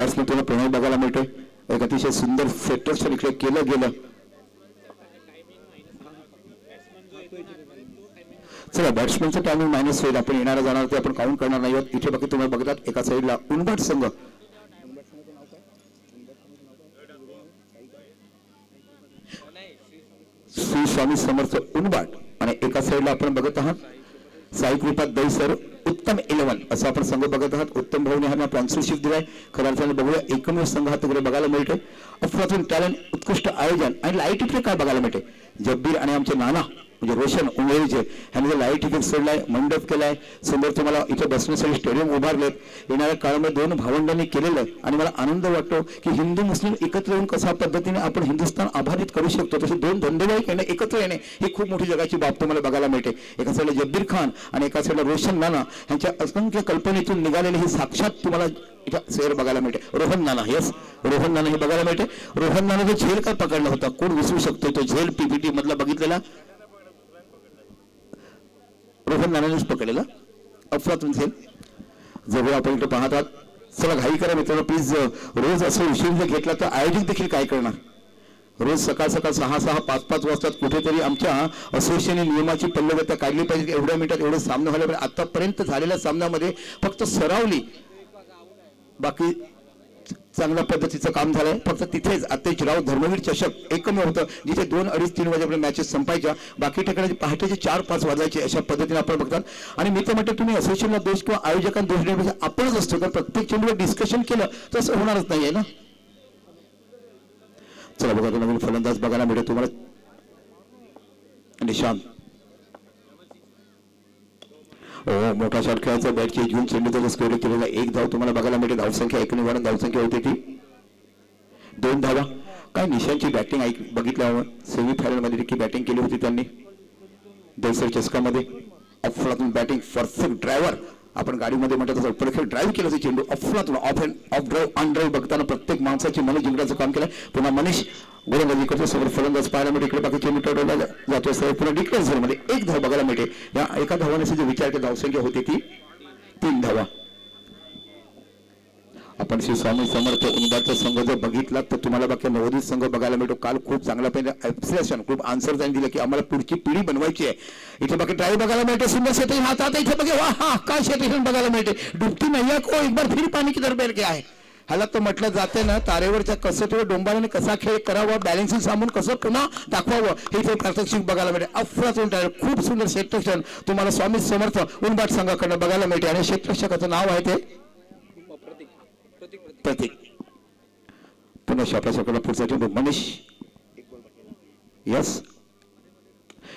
Batsman तुम्हाला प्रणय बघायला मिळतोय. एक अतिशय सुंदर सेटर्शन इकडे केलं गेलं. चला बॅट्समनचं टायमिंग मायनस होईल. आपण येणारा जाणार ते आपण काउंट करणार नाही आहोत. इथे बाकी तुम्ही बघतात एका साईडला उनबाट संघ श्री स्वामी समर्थ उनबाट आणि एका साईडला आपण बघत आहात साई कृपा दैसर उत्तम 11 असं आपण संघ बघत आहात. उत्तम भाऊने हा स्पॉन्सरशिप दिलाय. खऱ्या अर्थाने बघूया एकमेव संघ हा तिकडे बघायला मिळतोय. अफलातून टॅलेंट उत्कृष्ट आयोजन आणि लाईट इफेक्ट काय बघायला मिळते. जब्बीर आणि आमचे नाना म्हणजे रोशन उमेरीचे ह्यांनी लाईट इफेक्ट सोडलाय, मंडप केलाय, सुंदर तुम्हाला इथे बसण्यासाठी स्टेडियम उभारलेत. येणाऱ्या काळामध्ये 2 भावंडांनी केलेलं आणि मला आनंद वाटतो की हिंदू मुस्लिम एकत्र येऊन कशा पद्धतीने आपण हिंदुस्थान आभारित करू शकतो. तसे 2 धंदेवाईक येणे एकत्र येणे ही खूप मोठी जगाची बाब तुम्हाला बघायला मिळते. एका साईडला जब्बीर खान आणि एका साईडला रोशन नाना ह्यांच्या असंख्य कल्पनेतून निघालेले ही साक्षात तुम्हाला इथं शेअर बघायला मिळते. रोहन नाना, यस रोहन नाना हे बघायला मिळते. रोहन नाना झेल काय पकडला होता, कोण विसरू शकतो तो झेल पीपीटी मधला बघितलेला रोहन नानानेच पकडलेला अफलातून झेल. जवळ आपण इथे पाहतात. चला घाई करा मित्रांनो प्लीज. रोज असं उशीर जर घेतला तर आयोजक देखील काय करणार. रोज सकाळ 6 5 वाजता कुठेतरी आमच्या असोसिएशनने नियमाची पल्लवता काढली पाहिजे. एवढ्या मिनिटात एवढे सामने व्हायला पाहिजे. आतापर्यंत झालेल्या सामन्यामध्ये फक्त सरावली, बाकी चांगल्या पद्धतीचं काम झालंय. फक्त तिथेच अत्तेजराव धर्मवीर चषक एकमेव होतं जिथे 2-2:30-3 वाजेपर्यंत मॅचेस संपायच्या. बाकी ठिकाणी पहाटेचे 4-5 वाजायचे. अशा पद्धतीने आपण बघतात. आणि मी तर म्हणतो तुम्ही असोसिएशनला दोष किंवा आयोजकांना दोष देण्यापेक्षा आपणच असतो का प्रत्येक चेंडूवर डिस्कशन केलं तसं होणारच नाहीये ना. चला बघा तो नवीन फलंदाज बघायला मिळेल तुम्हाला. निशांत मोठा शॉट खेळायचा बॅटची घेऊन चेंडू त्याचा स्कोर केलेला 1 धाव तुम्हाला बघायला मिळते. धावसंख्या 1 धावसंख्या होती ती 2 धावा. काय निशांतची बॅटिंग बघितल्यावर सेमी फायनल मध्ये देखील बॅटिंग केली होती त्यांनी दैसर चषकामध्ये. अफलातून बॅटिंग परफेक्ट ड्रायव्हर आपण गाडीमध्ये म्हणतो तसं परफेक्ट ड्राईव्ह केलं होतं चेंडू. अफलातून ऑफ ड्राईव्ह ऑन ड्राईव्ह बघताना प्रत्येक माणसाची मन जिंकण्याचं काम केलं. पुन्हा मनीष गोलंदाजी करतो. समोर फलंदाज पाहायला मिळते. इकडे बाकी चेंडू टळवला जातो. सर पुन्हा डिक्लेअर झोनमध्ये 1 धाव बघायला मिळते. या एका धावाने जो विचार केला धावसंख्या होती ती 3 धावा. आपण श्री स्वामी समर्थ उनबाटचा संघ जर बघितला तर तुम्हाला बाकी नवोदित संघ बघायला मिळतो. काल खूप चांगला ॲप्रिसिएशन खूप आन्सर त्यांनी दिलं की आम्हाला पुढची पिढी बनवायची आहे. इथे बाकी ड्राईव्ह बघायला मिळते. सुंदर शेती हातात इथे बघे वा हा काय शेती बघायला मिळते. डुबती नैया को एक बार फिर पाणी की दरम्यान क्या आहे. ह्याला तर म्हटलं जाते ना तारेवरच्या कसोटीवर डोंबाराने कसा खेळ करावा, बॅलन्सिंग सामून कसं पुन्हा दाखवावं हे इथे प्रात्यक्षिक बघायला मिळते. अफलातून खूप सुंदर क्षेत्ररक्षण तुम्हाला स्वामी समर्थ उनबाट संघाकडनं बघायला मिळते. आणि क्षेत्ररक्षकाचं नाव आहे ते प्रतीक. पुन्हा आपल्या सरकारला पुढचा चेंडू मनीष यस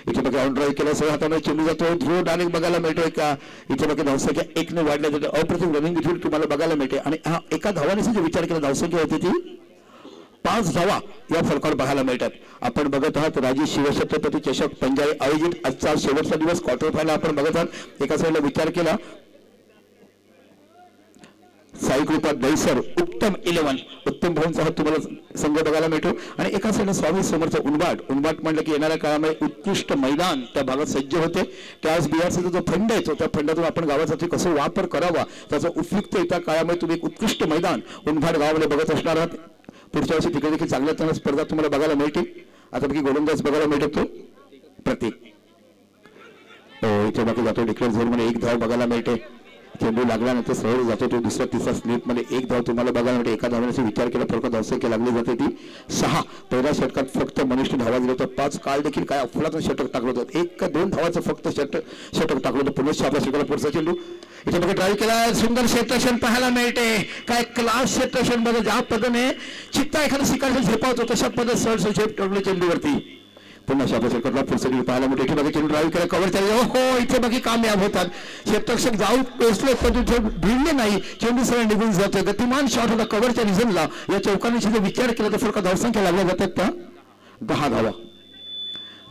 इथे बघा ऑन ड्राईव्ह केला. सगळं हाताने चेंडू जातो. ध्रुव डायरेक्ट बघायला मिळतोय का. इथे बघा धावसंख्या 1 ने वाढल्या जाते. अप्रतिम रनिंग देखील तुम्हाला बघायला मिळते. आणि हा एका धावाने जो विचार केला धावसंख्या होती ती 5 धावा या फलकावर बघायला मिळतात. आपण बघत आहात राजे शिवछत्रपती चषक पंजाबी आयोजित आजचा शेवटचा दिवस क्वार्टर फायनल आपण बघत आहात. एका साईडला विचार केला साई कृपा दैसर उत्तम 11 उत्तम भाऊंचा तुम्हाला संघ बघायला मिळतो. आणि एका साईडला स्वामी समर्थ उनबाट म्हणलं की येणाऱ्या काळामध्ये उत्कृष्ट मैदान त्या भागात सज्ज होते. त्याच बिहारचा जो फंड आहे त्या फंडातून आपण गावासाठी कसं वापर करावा त्याचा उपयुक्त येत्या काळामध्ये तुम्ही एक उत्कृष्ट मैदान उनबाट गावामध्ये बघत असणार आहात. पुढच्या वर्षी तिकडे देखील चांगल्या चांगल्या स्पर्धा तुम्हाला बघायला मिळतील. आता बाकी गोलंदाज बघायला मिळतो तो प्रतीक. इथे बाकी जातो डिक्लेअर झोन मध्ये 1 धाव बघायला मिळते. चेंडू लागल्यानंतर सरळ जातो तो दुसऱ्या तिसऱ्या स्लिप मध्ये 1 धाव तुम्हाला बघायला मिळते. एका धावण्याचा विचार केला फरक धावसंख्या लागली जाते ती 6. पहिल्या षटकात फक्त मनीषने धावा दिल्या होत्या. 5 काल देखील काय अफलातून षटक टाकलं होतं. 1 का 2 धावाचं फक्त षटक टाकलं होतं. पुन्हा आपल्या षटकाला पुढचा चेंडू इथे बघा ड्राईव्ह केला. सुंदर क्षेत्ररक्षण पाहायला मिळते. काय क्लास क्षेत्ररक्षण बघा ज्या पद्धतीने चित्ता एखादा शिकायला झेपावतो तशा पद्धत सरळ झेप टाकले चेंडूवरती. पुन्हा आपल्या षटकाला पुढचा पाहायला मिळते. इथे बघा चेंडू ड्राईव्ह केला कव्हर केला. हो इथे बघी कामयाब होतात. क्षेत्ररक्षक जाऊन पोहोचले पण तिथे भिडले नाही. चेंडू सरळ निघून जातो. गतिमान शॉट होता कव्हरच्या रिझनला. या चौकांनी विचार केला तर फरक धावसंख्या लागल्या जातात त्या 10 धावा.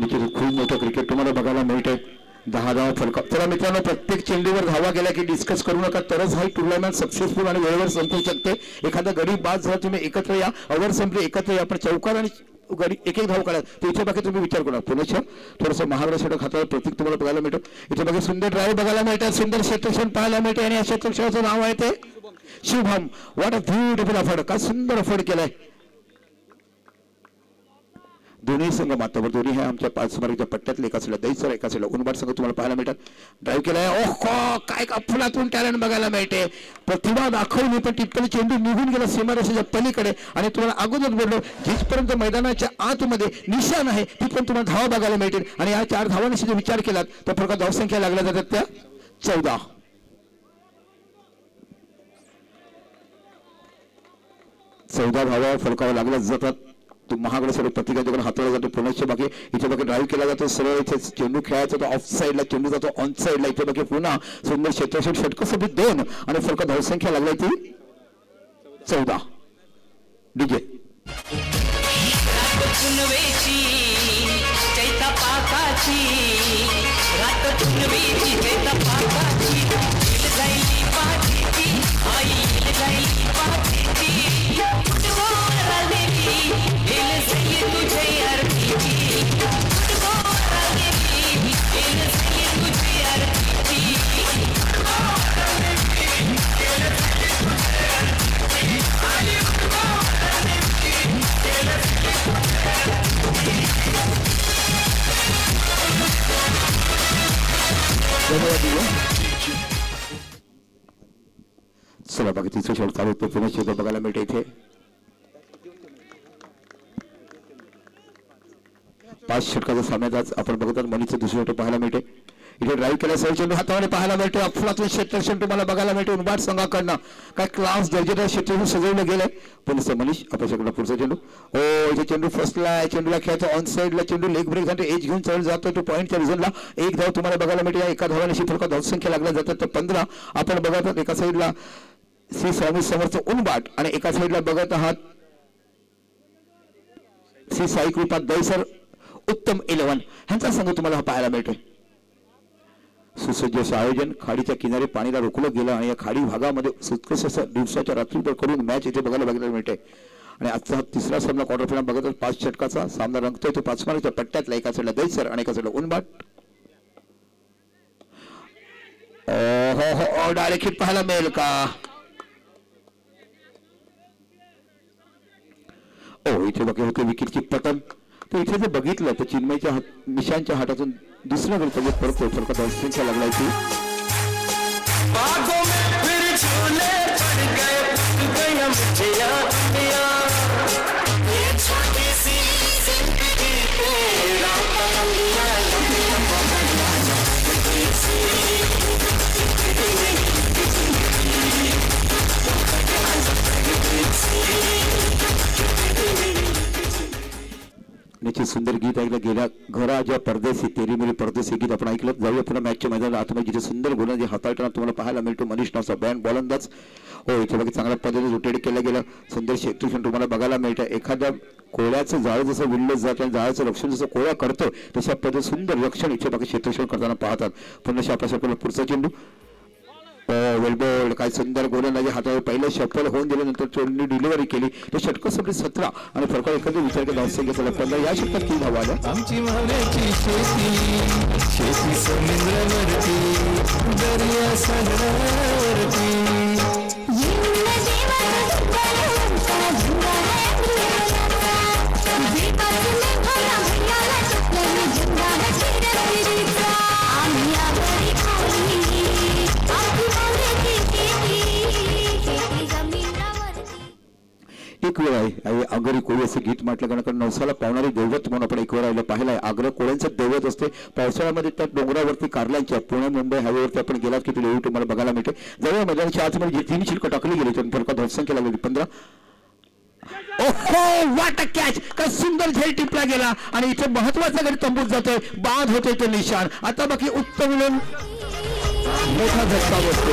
निश्चित खूप मोठं क्रिकेट तुम्हाला बघायला मिळते. 10 धावा फलका. चला मित्रांनो प्रत्येक चेंडूवर धावा गेल्या की डिस्कस करू नका. तरच हा टुर्नामेंट सक्सेसफुल आणि वेळेवर संपू शकते. एखादा गडी बाद झाला तुम्ही एकत्र या. ओव्हर संपली एकत्र या. पण चौकार आणि गडी 1-1 धाव काढा तर इथे बाकी तुम्ही विचार करा. पुन्हा थोडंसं महाराष्ट्र खात्यावर प्रतीक तुम्हाला बघायला मिळतो. इथे बाकी सुंदर ड्राईव्ह बघायला मिळतात. सुंदर क्षेत्ररक्षण पाहायला मिळते. आणि या क्षेत्ररक्षणाचं नाव आहे ते Shubham what a beautiful afford, काय सुंदर अफोर्ड केलाय. दोन्ही संघ मात्र दोन्ही हे आमच्या 5 मार्कच्या पट्ट्यातले एका साईडला दैसर एका साईडला उनबाट संघ तुम्हाला पाहायला मिळतात. ड्राईव्ह केलाय. ओहो काय अफलातून टॅलेंट बघायला मिळते. प्रतिभा दाखवली पण तिथपर्यंत चेंडू निघून गेला सीमारेषेच्या पलीकडे. आणि तुम्हाला अगोदर बोललो जिथपर्यंत मैदानाच्या आतमध्ये निशाण आहे तिथपर्यंत तुम्हाला धावा बघायला मिळतील. आणि या 4 धावांशी जर विचार केलात तर फरक धावसंख्या लागल्या जातात त्या 14 धावा फरकावर लागल्या जातात. तो महागडे सर्व प्रतिकाकडून हाताळला जातो. पुनश्च बाकी इथे बाकी ड्राईव्ह केला जातो. सरळ इथे चेंडू खेळायचा तो ऑफ साईडला, चेंडू जातो ऑन साईडला. इथे बाकी पुन्हा सुंदर क्षेत्रक्षण षटक सभेत 2 आणि फरक धावसंख्या लागली ती 14. डीजे चला बाकी तिसरं षट चालू होतं. पुन्हा षट बघायला मिळते. इथे 5 षटकाचा सामन्यात आज आपण बघतात. मनीचं दुसरं षट पाहायला मिळते. इथे ड्राईव्ह केला सर चेंडू हातामध्ये पाहायला मिळते. अफलातून क्षेत्रक्षण तुम्हाला बघायला मिळते. उनबाट संघाकडनं काय क्लास दर्जेदार क्षेत्रक्षण सजवलं गेलंय. पुन्हा मनीष आपल्याकडनं पुढचा चेंडू. इथे चेंडू फसलाय. चेंडूला खेळायचा ऑन साईडला. चेंडू लेग ब्रेक साठी एज घेऊन चढ जातो तो पॉईंटच्या रिझनला. 1 धाव तुम्हाला बघायला मिळते. एका धावाने फरक धावसंख्या लागल्या जातात तर 15 आपण बघतात. एका साईडला श्री स्वामी समर्थ उनबाट आणि एका साईडला बघत आहात श्री साई कृपा दैसर उत्तम 11 ह्यांचा संघ तुम्हाला पाहायला मिळतोय. सुसज्ज असे आयोजन. खाडीच्या किनारी पाणीला रोखलं गेलं आणि या खाडी भागामध्ये उत्कृष्ट दिवसाच्या रात्रीभर करून मॅच इथे बघायला मिळते. आणि आजचा हा तिसरा सामना क्वार्टर फायनल बघत 5 षटकाचा सामना रंगतोय. तो 5 मार्कच्या पट्ट्यातला एका साईडला दैसर आणि एका साईडला उनबाट. हो डायरेक्ट हिट पाहायला मिळेल का. इथे बघा होते विकेटची पतन. तर इथे जर बघितलं तर चिन्मयच्या निशांच्या हातातून दुसऱ्या गडीत परत फरक धावसंख्या लागलाय ती. निश्चित सुंदर गीत ऐकलं गेल्या. घरा ज्या परदेसी तेरी मेरी परदेसी गीत आपण ऐकलं. जाऊया पुन्हा मॅचच्या मैदानात आतमध्ये जिथे सुंदर गोलंदाजी हाताळताना तुम्हाला पाहायला मिळतो मनीष नावचा बँड गोलंदाज. इथे बाकी चांगल्या पद्धतीने रोटेट केलं गेलं. सुंदर क्षेत्रक्षण तुम्हाला बघायला मिळतं. एखाद्या कोळ्याचं जाळ जसं विणलं जातं आणि जाळाचं रक्षण जसं कोळ्या करतो तशा पद्धतीने सुंदर रक्षण इथे बाकी क्षेत्रक्षण करताना पाहतात. पुन्हा आपल्या पुढचा चेंडू वेलबोल्ड. काय सुंदर गोलंदाजी हातावर पहिलं शफल होऊन दिल्यानंतर चेंडू डिलिव्हरी केली. तो षटक सगळी 17 आणि फरक एखादी विचार केला धावसंख्या झाला 15. या षटकात 3 धावा आल्या. आमची मावळ्याची शेती समुद्रावरती दर्या सागरावरती. एक वेळ आहे आगरी कोळी असं गीत म्हटलं कारण नवसाला पावणारी दैवत म्हणून आपण एक वेळ राहिलं पाहिलं. आग्रा कोळ्यांचं दैवत असते. पावसाळ्यामध्ये त्या डोंगरावरती कारल्यांच्या पुणे मुंबई हायवेवरती आपण गेलात की तुला तुम्हाला बघायला मिळते. जवळ मैदानाच्या आतमध्ये जी 3 शिल्क टाकली गेली तर फरक धावसंख्या लागली 15. What a catch. काय सुंदर झेल टिपला गेला आणि इथे महत्वाचा गडी तंबूत जातोय. बाद होतोय तो निशाण. आता बाकी उत्तम मोठा झटका बसतो.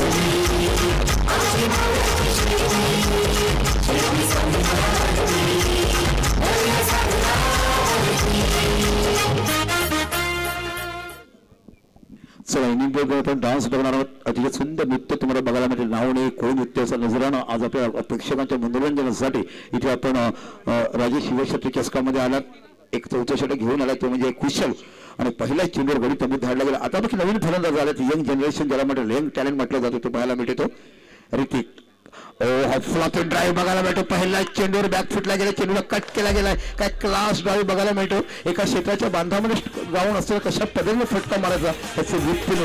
चला इनिंग आपण डान्स बघणार आहोत. अतिशय सुंदर नृत्य तुम्हाला बघायला मिळेल. नावणे कोळी नृत्याचा नजराणा आज आपल्या प्रेक्षकांच्या मनोरंजनासाठी इथे आपण राजे शिवछत्री चषकामध्ये आलात. एक 4थं षटक घेऊन आला तो म्हणजे कुशल आणि पहिल्या चेंडूवर गडी तंबूत धाडला गेला. आता बाकी नवीन फलंदाज आले यंग जनरेशन ज्याला म्हटलं यंग टॅलेंट म्हटलं जातं तो पाहायला मिळतो. ऋतिक फ्लॉपिंग ड्राईव्ह बघायला मिळतो. पहिला चेंडूवर बॅक फुटला गेला, चेंडूला कट केला गेलाय. काय क्लास ड्राईव्ह बघायला मिळतो. एका क्षेत्राच्या बांधामध्ये जाऊन असताना कशा पद्धतीने फटका मारायचा त्याचे वृत्ती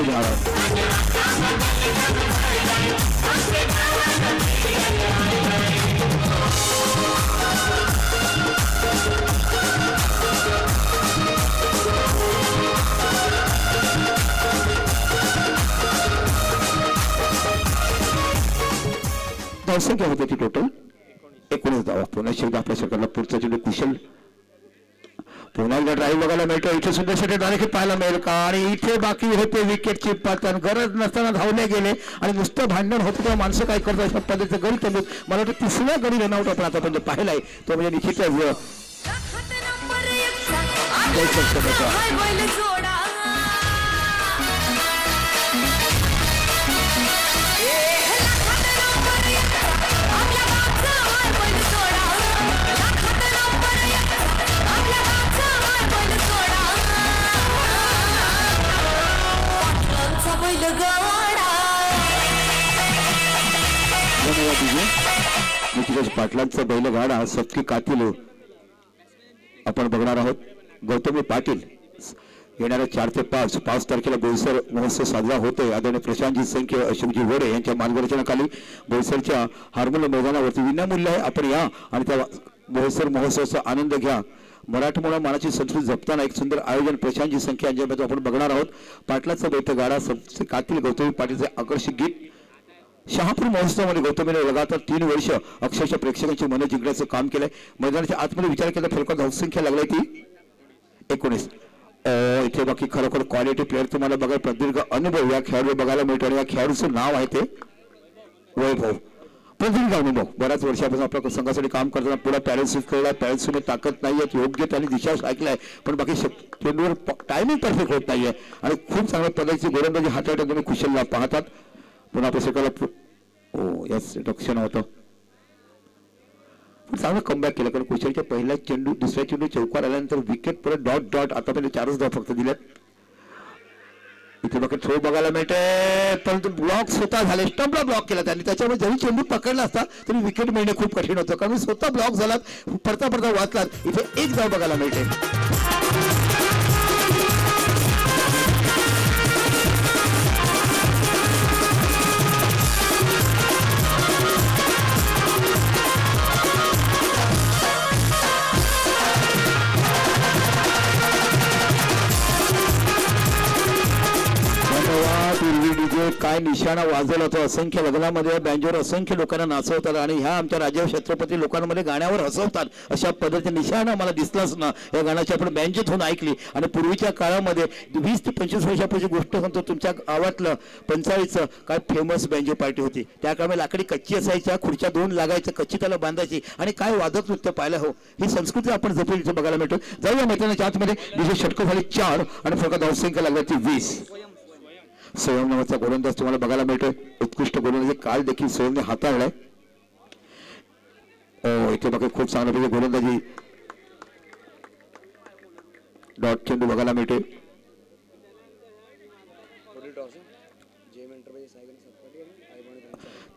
धावसंख्या होती ती टोटल 19 धावा. पुन्हा शेवटी आपल्या सरकारला पुढचा चेंडू कुशल पुन्हा एकदा ड्राईव्ह बघायला मिळतो. इथे सुद्धा षटक डायरेक्ट पाहायला मिळेल का. आणि इथे बाकी होते विकेटची पातन गरज नसताना धावले गेले आणि नुसतं भांडण होतं तेव्हा माणसं काय करतात अशा पद्धतीचं गडी तंबूत. मला वाटतं तिसऱ्या गडी रनआउट आपण आतापर्यंत पाहिलाय तो म्हणजे निश्चितच पाटलांचा बैलगाडा सबकी कातील आपण बघणार आहोत. गौतमी पाटील येणाऱ्या 4 ते 5 तारखेला बोईसर महोत्सव साजरा होतोय. आदरणीय प्रशांतजी संख्य अशोकजी वडे यांच्या मार्गदर्शनाखाली बोईसरच्या हार्मोन मैदानावरती विनामूल्य आहे. आपण या आणि त्या बोईसर महोत्सवाचा आनंद घ्या. मराठमोळा मानाची संस्कृती जपताना एक सुंदर आयोजन प्रशांतजी संख्या यांच्याबद्दल आपण बघणार आहोत. पाटलाचा बैलगाडा सबसे कातील गौतमी पाटीलचे आकर्षक गीत. शहापूर महोत्सवामध्ये गौतमीने लगातार 3 वर्ष अक्षरशः प्रेक्षकांची मनं जिंकण्याचं काम केलंय. मैदानाच्या आतमध्ये विचार केला फलकात धावसंख्या लागलाय ती 19. इथे बाकी खरोखर क्वालिटी प्लेअर तुम्हाला बघा प्रदीर्घ अनुभव या खेळाडू बघायला मिळतो. आणि या खेळाडूचं नाव आहे ते वैभव. प्रदीर्घ अनुभव बऱ्याच वर्षापासून आपल्या संघासाठी काम करताना पुढे पॅरेंट्स खेळला. पॅरेंट्समध्ये ताकद नाहीये, योग्य त्यांनी दिशा ऐकलाय पण बाकी चेंडूवर टायमिंग परफेक्ट होत नाहीये आणि खूप चांगल्या पद्धतीची गोलंदाजी हाताळत तुम्ही कुशलला पाहतात. पुन्हा आपल्या सरकारला याच रक्षण होतं. चांगलं कमबॅक केलं कारण कुशलच्या पहिल्या चेंडू दुसऱ्या चेंडू चौकार आल्यानंतर विकेट परत डॉट आतापर्यंत 4च धाव फक्त दिल्यात. इथे बाकी थ्रो बघायला मिळते परंतु ब्लॉक स्वतः झाले. स्टंपला ब्लॉक केला त्यांनी. त्याच्यामुळे जरी चेंडू पकडला असता तरी विकेट मिळणे खूप कठीण होतं कारण स्वतः ब्लॉक झालात पडता वाचलात. इथे 1 धाव बघायला मिळते. काय निशाणा वाजवला तो असंख्य लग्नामध्ये बँजोवर असंख्य लोकांना नाचवतात आणि ह्या आमच्या राजा छत्रपती लोकांमध्ये गाण्यावर हसवतात. अशा पद्धतीने निशाणा मला दिसलाच ना. या गाण्याची आपण बँजेत होऊन ऐकली आणि पूर्वीच्या काळामध्ये 20 ते 25 वर्षापूर्वी गोष्ट सांगतो तुमच्या गावातलं पंचाळीचं काय फेमस बँजो पार्टी होती. त्या काळामध्ये लाकडी कच्ची असायच्या, खुर्च्या 2 लागायच्या, कच्ची त्याला बांधायची आणि काय वादक नृत्य पाहायला हो. ही संस्कृती आपण जपली इथे बघायला मिळतो. जाऊया मैदानाच्या आतमध्ये. जिथे षटकं झाली 4 आणि फरक धावसंख्या लागली ती 20. स्वयं नावाचा गोलंदाज तुम्हाला बघायला मिळतोय. उत्कृष्ट गोलंदाजी काल देखील स्वयंने हाताळलाय. इथे बघा खूप चांगल्या गोलंदाजी डॉट चेंडू बघायला मिळतोय.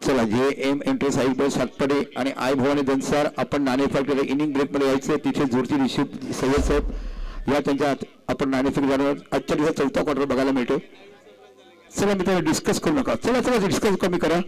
चला JM एंट्री साहेब सातपडे आणि आय भवानी दनसार आपण नाणेफेक इनिंग ब्रेक मध्ये यायचं. तिथे जोडची ऋषभ सय्यद साहेब या त्यांच्यात आपण नाणेफेक जाणार. आजच्या दिवसात 4था क्वार्टर बघायला मिळतो. चला मित्रांनो डिस्कस करू नका. चला डिस्कस कमी करा.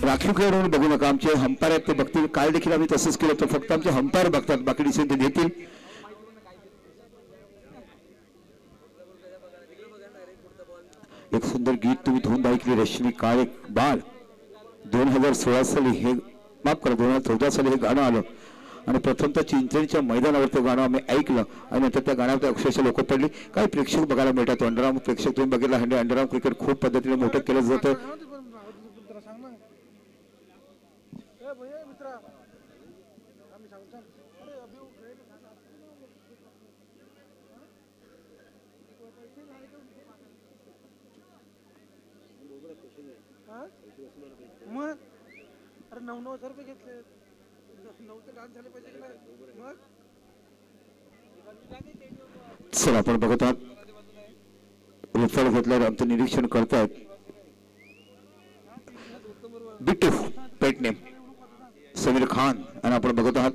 राखीव खेळ बघू नका. आमचे अंपायर आहेत ते बघतील. काल देखील आम्ही तसंच केलं तर फक्त आमचे अंपायर बघतात, बाकी डिसिजन ते घेतील. एक सुंदर गीत तुम्ही धून ऐकली रश्मी काळे बाळ 2016 साली हे माफ करा 2014 साली हे गाणं आलं आणि प्रथमतः चिंचणीच्या मैदानावर ते गाणं आम्ही ऐकलं आणि नंतर त्या गाण्यावर अक्षरशः लोक पडली. काही प्रेक्षक बघायला मिळतात. अंडरआर्म प्रेक्षक तुम्ही बघितला अंडरआर्म क्रिकेट खूप पद्धतीने मोठं केलं जातं. मग अरे 9,000 रुपये घेतले 9 ते डान्स झाले पाहिजे मग सर आपण बघत आहात रिफर घेतल्यावर आमचं निरीक्षण करतायत बिट्टू पेट नेम समीर खान आणि आपण बघत आहात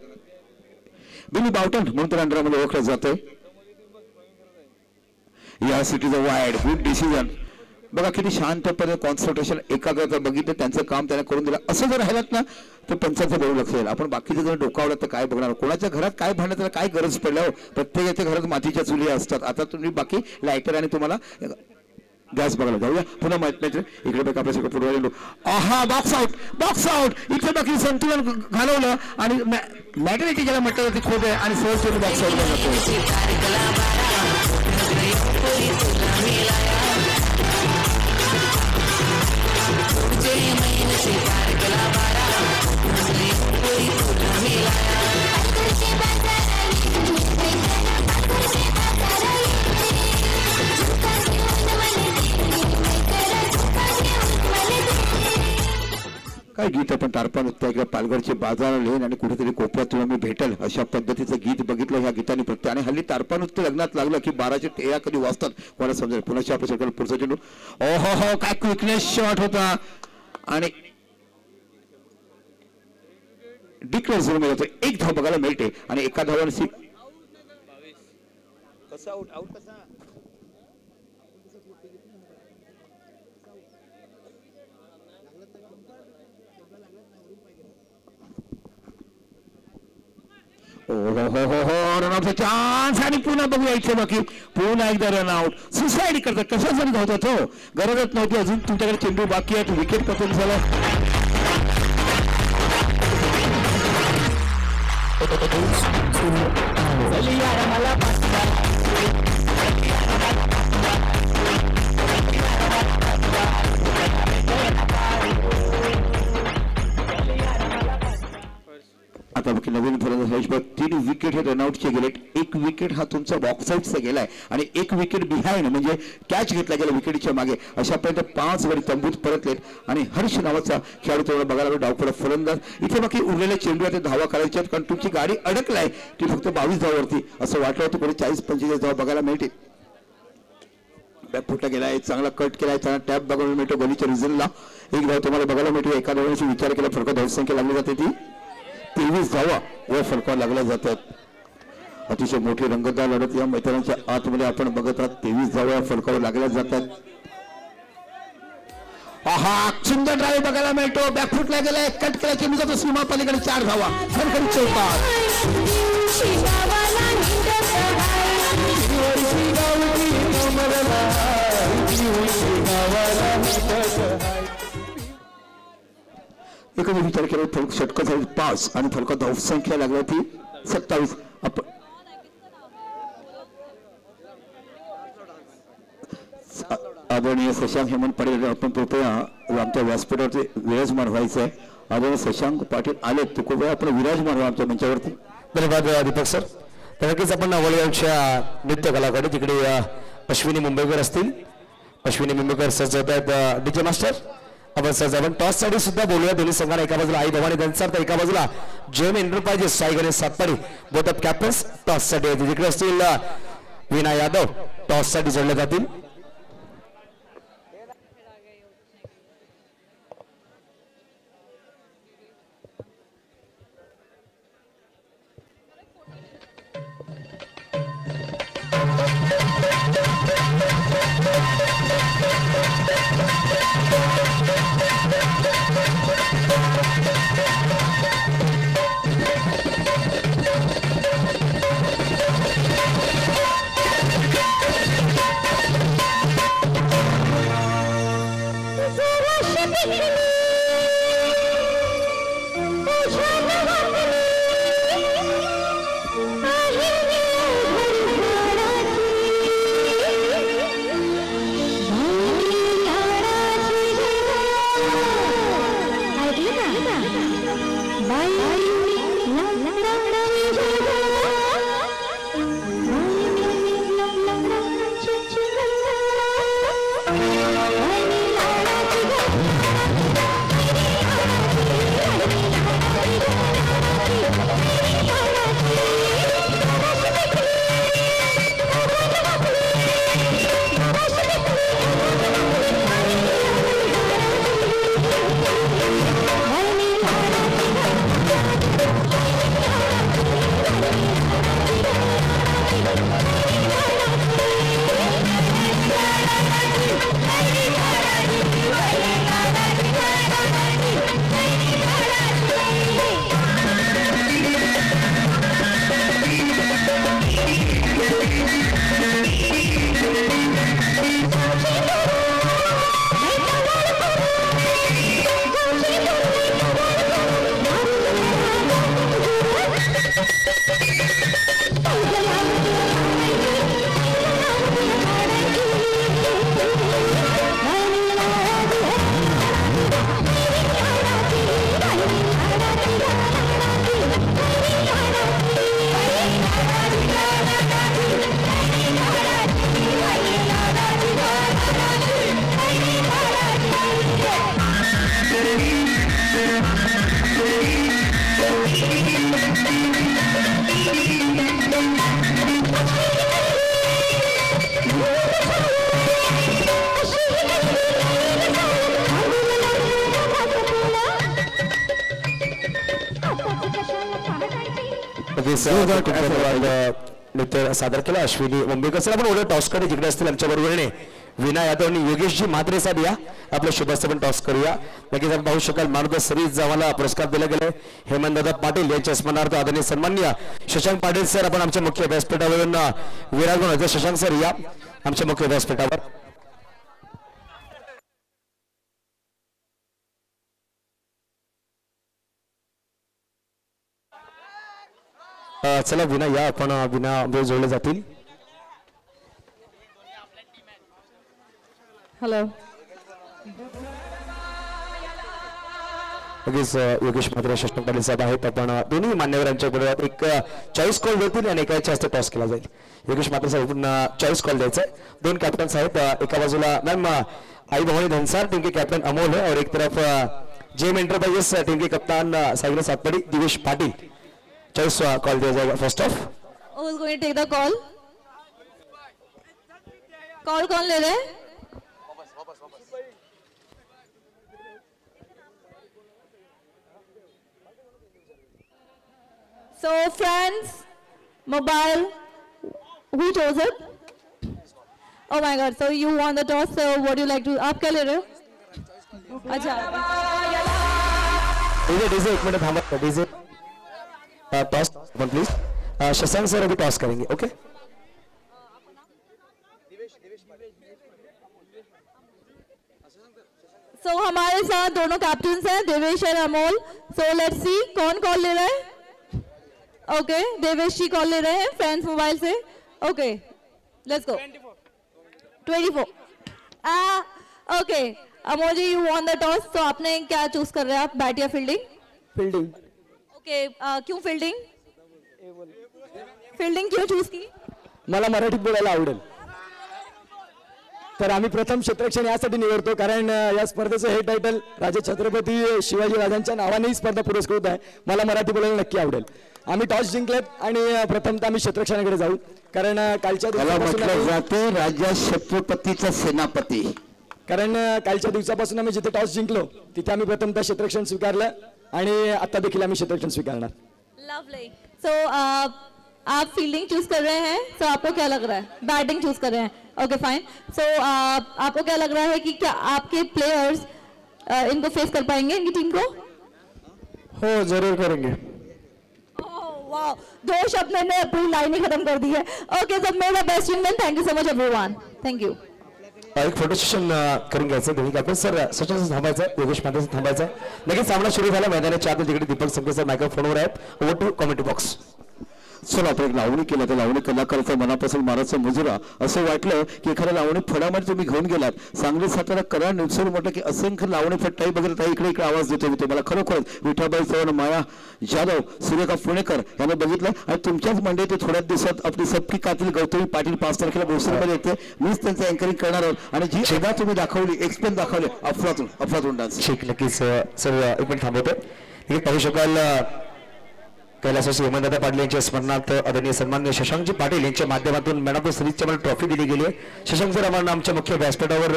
बिली बावटन म्हणून तर अंडरमध्ये ओळखलं जातंय. या सिटीचं वाईड गुड डिसिजन बघा किती शांतपणे कॉन्सन्ट्रेशन एकाग्रता बघितलं त्यांचं काम त्याने करून दिलं. असं जर राहिलात ना तर पंचाचं बरोबर लक्ष येईल. आपण बाकीचं जर डोकावलं तर काय बघणार कोणाच्या घरात काय भांडण्यात त्याला काय गरज पडल्यावर प्रत्येकाच्या घरात मातीच्या चुली असतात. आता तुम्ही बाकी लायटर आणि तुम्हाला गॅस बघायला जाऊया पुन्हा माहित नाही इकडे बघा आपल्या सगळं फुटबॉल आहा बॉक्स आउट इथे बाकी संतुलन घालवलं आणि मॅटर्निटी ज्याला म्हटलं ती खोट आहे आणि सहज बॉक्स आउट काय गीत आपण तारपा नृत्य ऐकलं पालघरचे बाजार लेन आणि कुठेतरी कोपऱ्यात तुला मी भेटेल अशा पद्धतीचं गीत बघितलं ह्या गीताने प्रत्येक आणि हल्ली तारपा नृत्य लग्नात लागलं की 12चे टेया कधी वाजतात कोणाला समजेल. पुन्हा आपण सगळं पुढचा चेंडू ओहो काय क्विकनेस शॉट होता आणि डिक्लेअर झोन मध्ये होतं. एक धाव बघायला मिळते आणि एका धावाने कसा आउट कसा रनआउटचा चान्स आणि पुन्हा बघूया इथे बाकी पुन्हा एकदा रनआउट सुसाईड करतात कशासाठी धावतात हो गरजच नव्हती अजून तुमच्याकडे चेंडू बाकी आहे विकेट पतन झाला. आता नवीन फलंदाज 3 विकेट हे रनआउटचे गेले. 1 विकेट हा तुमचा बॉक्स आउटचा गेलाय आणि 1 विकेट बिहाइंड म्हणजे कॅच घेतला गेला विकेटच्या मागे अशापर्यंत 5 गडी तंबूत परतलेत आणि हर्ष नावाचा खेळाडू तेवढा बघायला डावखोरा फलंदाज इथे बाकी उरलेले चेंडू ते धावा करायचे कारण तुमची गाडी अडकलाय ती फक्त 22 धावावरती असं वाटलं होतं कोणी 40-45 धावा बघायला मिळते. बॅकफुटला गेलाय चांगला कट केलाय चांगला टॅप बघायला मिळतो गलीच्या रिझनला. एक धाव तुम्हाला बघायला मिळतो एका धावांची विचार केला फरक धावसंख्या लागली जाते ती 23 धावा व फरकावर लागल्या जातात. अतिशय मोठी रंगतदार लढत या मैदानाच्या आतमध्ये आपण बघत आहात 23 धावा फरकावर लागल्या जातात. आहा सुंदर ड्राईव्ह बघायला मिळतो बॅकफुटला गेलाय कट केला चेंडू जातो सीमा पलीकडे 4 धावा खरखरीत चौकार. एकच विचार केला फलक षटक झाली 5 आणि फलका धावसंख्या लागली ती 27. आदरणीय शशांक हेमंत पाटील आपण कृपया आमच्या व्यासपीठावरती विराजमान व्हायचं आहे. आदरणीय शशांक पाटील आले तर कृपया आपण विराजमान व्हा आमच्या मंचावरती. धन्यवाद दीपक सर. तर नक्कीच आपण वळूया नृत्य कलाकडे तिकडे अश्विनी मुंबईकर असतील. अश्विनी मुंबईकर सर जात आहेत डीजे मास्टर आपण सर आपण टॉस साठी सुद्धा बोलूया. दोन्ही संघांना एका बाजूला आई भवानी त्यांचा तर एका बाजूला Gem Enterprises Sai Ganesh Satpadi both of captains toss साठी तिकडे असतील वीणा यादव टॉस साठी जोडले जातील. नृत्य सादर केलं अश्विनी मुंबईकर सर. आपण ओढे टॉसकडे जिकडे असतील आमच्या बरोबरीने विना यादव आणि योगेशजी म्हात्रे साहेब या आपल्या शुभास्ते पण टॉस करूया. नक्कीच आपण पाहू शकाल मॅन ऑफ द सिरीज आम्हाला पुरस्कार दिला गेलाय हेमंतदादा पाटील यांच्या स्मरणार्थ आदरणीय सन्माननीय शशांक पाटील सर आपण आमच्या मुख्य व्यासपीठावरून विराजमान होते. शशांक सर या आमच्या मुख्य व्यासपीठावर. चला विना या आपण विना वेळ जोडले जातील. हॅलो लगेच योगेश म्हात्रे शशांक पाटील साहेब आहेत. आपण दोन्ही मान्यवरांच्या बरोबर एक चॉईस कॉल देतील आणि एकाच्या हस्ते टॉस केला जाईल. योगेश म्हात्रे साहेब चॉईस कॉल द्यायचा आहे. दोन कॅप्टन्स आहेत. एका बाजूला मॅम आई भवानी धनसार टीम के कॅप्टन अमोल है और एक तरफ जेम एंटरप्राइजेस टीम के कप्तान सागर सातपड़ी दिवेश पाटिल. चॉइस कॉल दिया जाएगा first off. Who is going to take the call? Call कौन ले रहे हैं? So friends, mobile, who chose it? Oh my God! So you won the toss. So what do you like to? आप क्या ले रहे हो? अच्छा. डीजे एक मिनट थांबा. DJ toss one please. Shashank sir अभी टॉस करेंगे. ओके So हमारे साथ दोनों कैप्टन्स हैं देवेश और अमोल. So let's see कौन कॉल ले रहा है. ओके देवेश जी कॉल ले रहे हैं फ्रेंड्स मोबाइल से. Okay let's go. 24. Okay Amol ji you won the toss. तो आपने क्या चूज कर रहे हैं आप बैट या फील्डिंग? फील्डिंग. ओके क्यों फील्डिंग? फील्डिंग क्यों चूज की? मला मराठीत बोलायला आवडेल. तर आम्ही प्रथम क्षेत्ररक्षण यासाठी निवडतो कारण या स्पर्धेचं हे टायटल राजे छत्रपती शिवाजी राजांच्या नावाने ही स्पर्धा पुरस्कृत आहे. मला मराठी बोलायला नक्की आवडेल. आम्ही टॉस जिंकलेत आणि प्रथमतः आम्ही क्षेत्ररक्षणाकडे जाऊ कारण कालच्या दिवसापासून राजा छत्रपतीचा सेनापती कारण कालच्या दिवसापासून आम्ही जिथे टॉस जिंकलो तिथे आम्ही प्रथमतः क्षेत्ररक्षण स्वीकारलं आणि आता देखील आम्ही क्षेत्ररक्षण स्वीकारणार. लवली. सो आप फील्डिंग चूज कर रहे हैं. सो आपको क्या लग रहा है? बैटिंग चूज कर रहे हैं. Okay fine. सो आपको क्या लग रहा है कि क्या आपके प्लेयर्स इनको फेस कर पाएंगे इनकी टीम को? हो जरूर करेंगे. वाह 2 शब्द मैंने पूरी लाइन ही खत्म कर दी है. Okay so may the best win. Thank you so much everyone. Thank you. एक फोटो सेशन करून घ्यायचं दोन्ही कॅप्टन सर. सचिन थांबायचं आहे. योगेश म्हात्रे थांबायचं आहे. लगेच सामना सुरू झाला. मैदानाच्या आत तिकडे दीपक संके सर मायक्रोफोनवर आहेत. Over to commentary box. चला आपण एक लावणी केलं तर लावणी कलाकाराचा मनापासून माराचा मुजुरा असं वाटलं की एखाद्या लावणी फडामध्ये तुम्ही घेऊन गेलात सांगली सातारा करा निवसून म्हटलं की असंख्य लावणी फट ताई वगैरे ताई इकडे आवाज देतो मी तुम्हाला खरोखरच विठाबाई चव्हाण माया जाधव सुरेखा पुणेकर यांना बघितलं आणि तुमच्याच मंडळीत थोड्याच दिवसात आपली सबकी कातील गौतमी पाटील 5 तारखेला भोसरीमध्ये येते मीच त्यांचं अँकरिंग करणार आहोत आणि जी शेदा तुम्ही दाखवली एक्सपेन दाखवले अफलातून डान्स ठीक नक्कीच सर एक मिनिट थांबवतो हे पाहू शकाल कैलासवासी हेमंतदादा पाटील यांच्या स्मरणार्थ आदरणीय सन्माननीय शशांकजी पाटील यांच्या माध्यमातून मॅन ऑफ द सिरीजच्या मला ट्रॉफी दिली गेली आहे शशांक सर आम्हाला आमच्या मुख्य व्यासपीठावर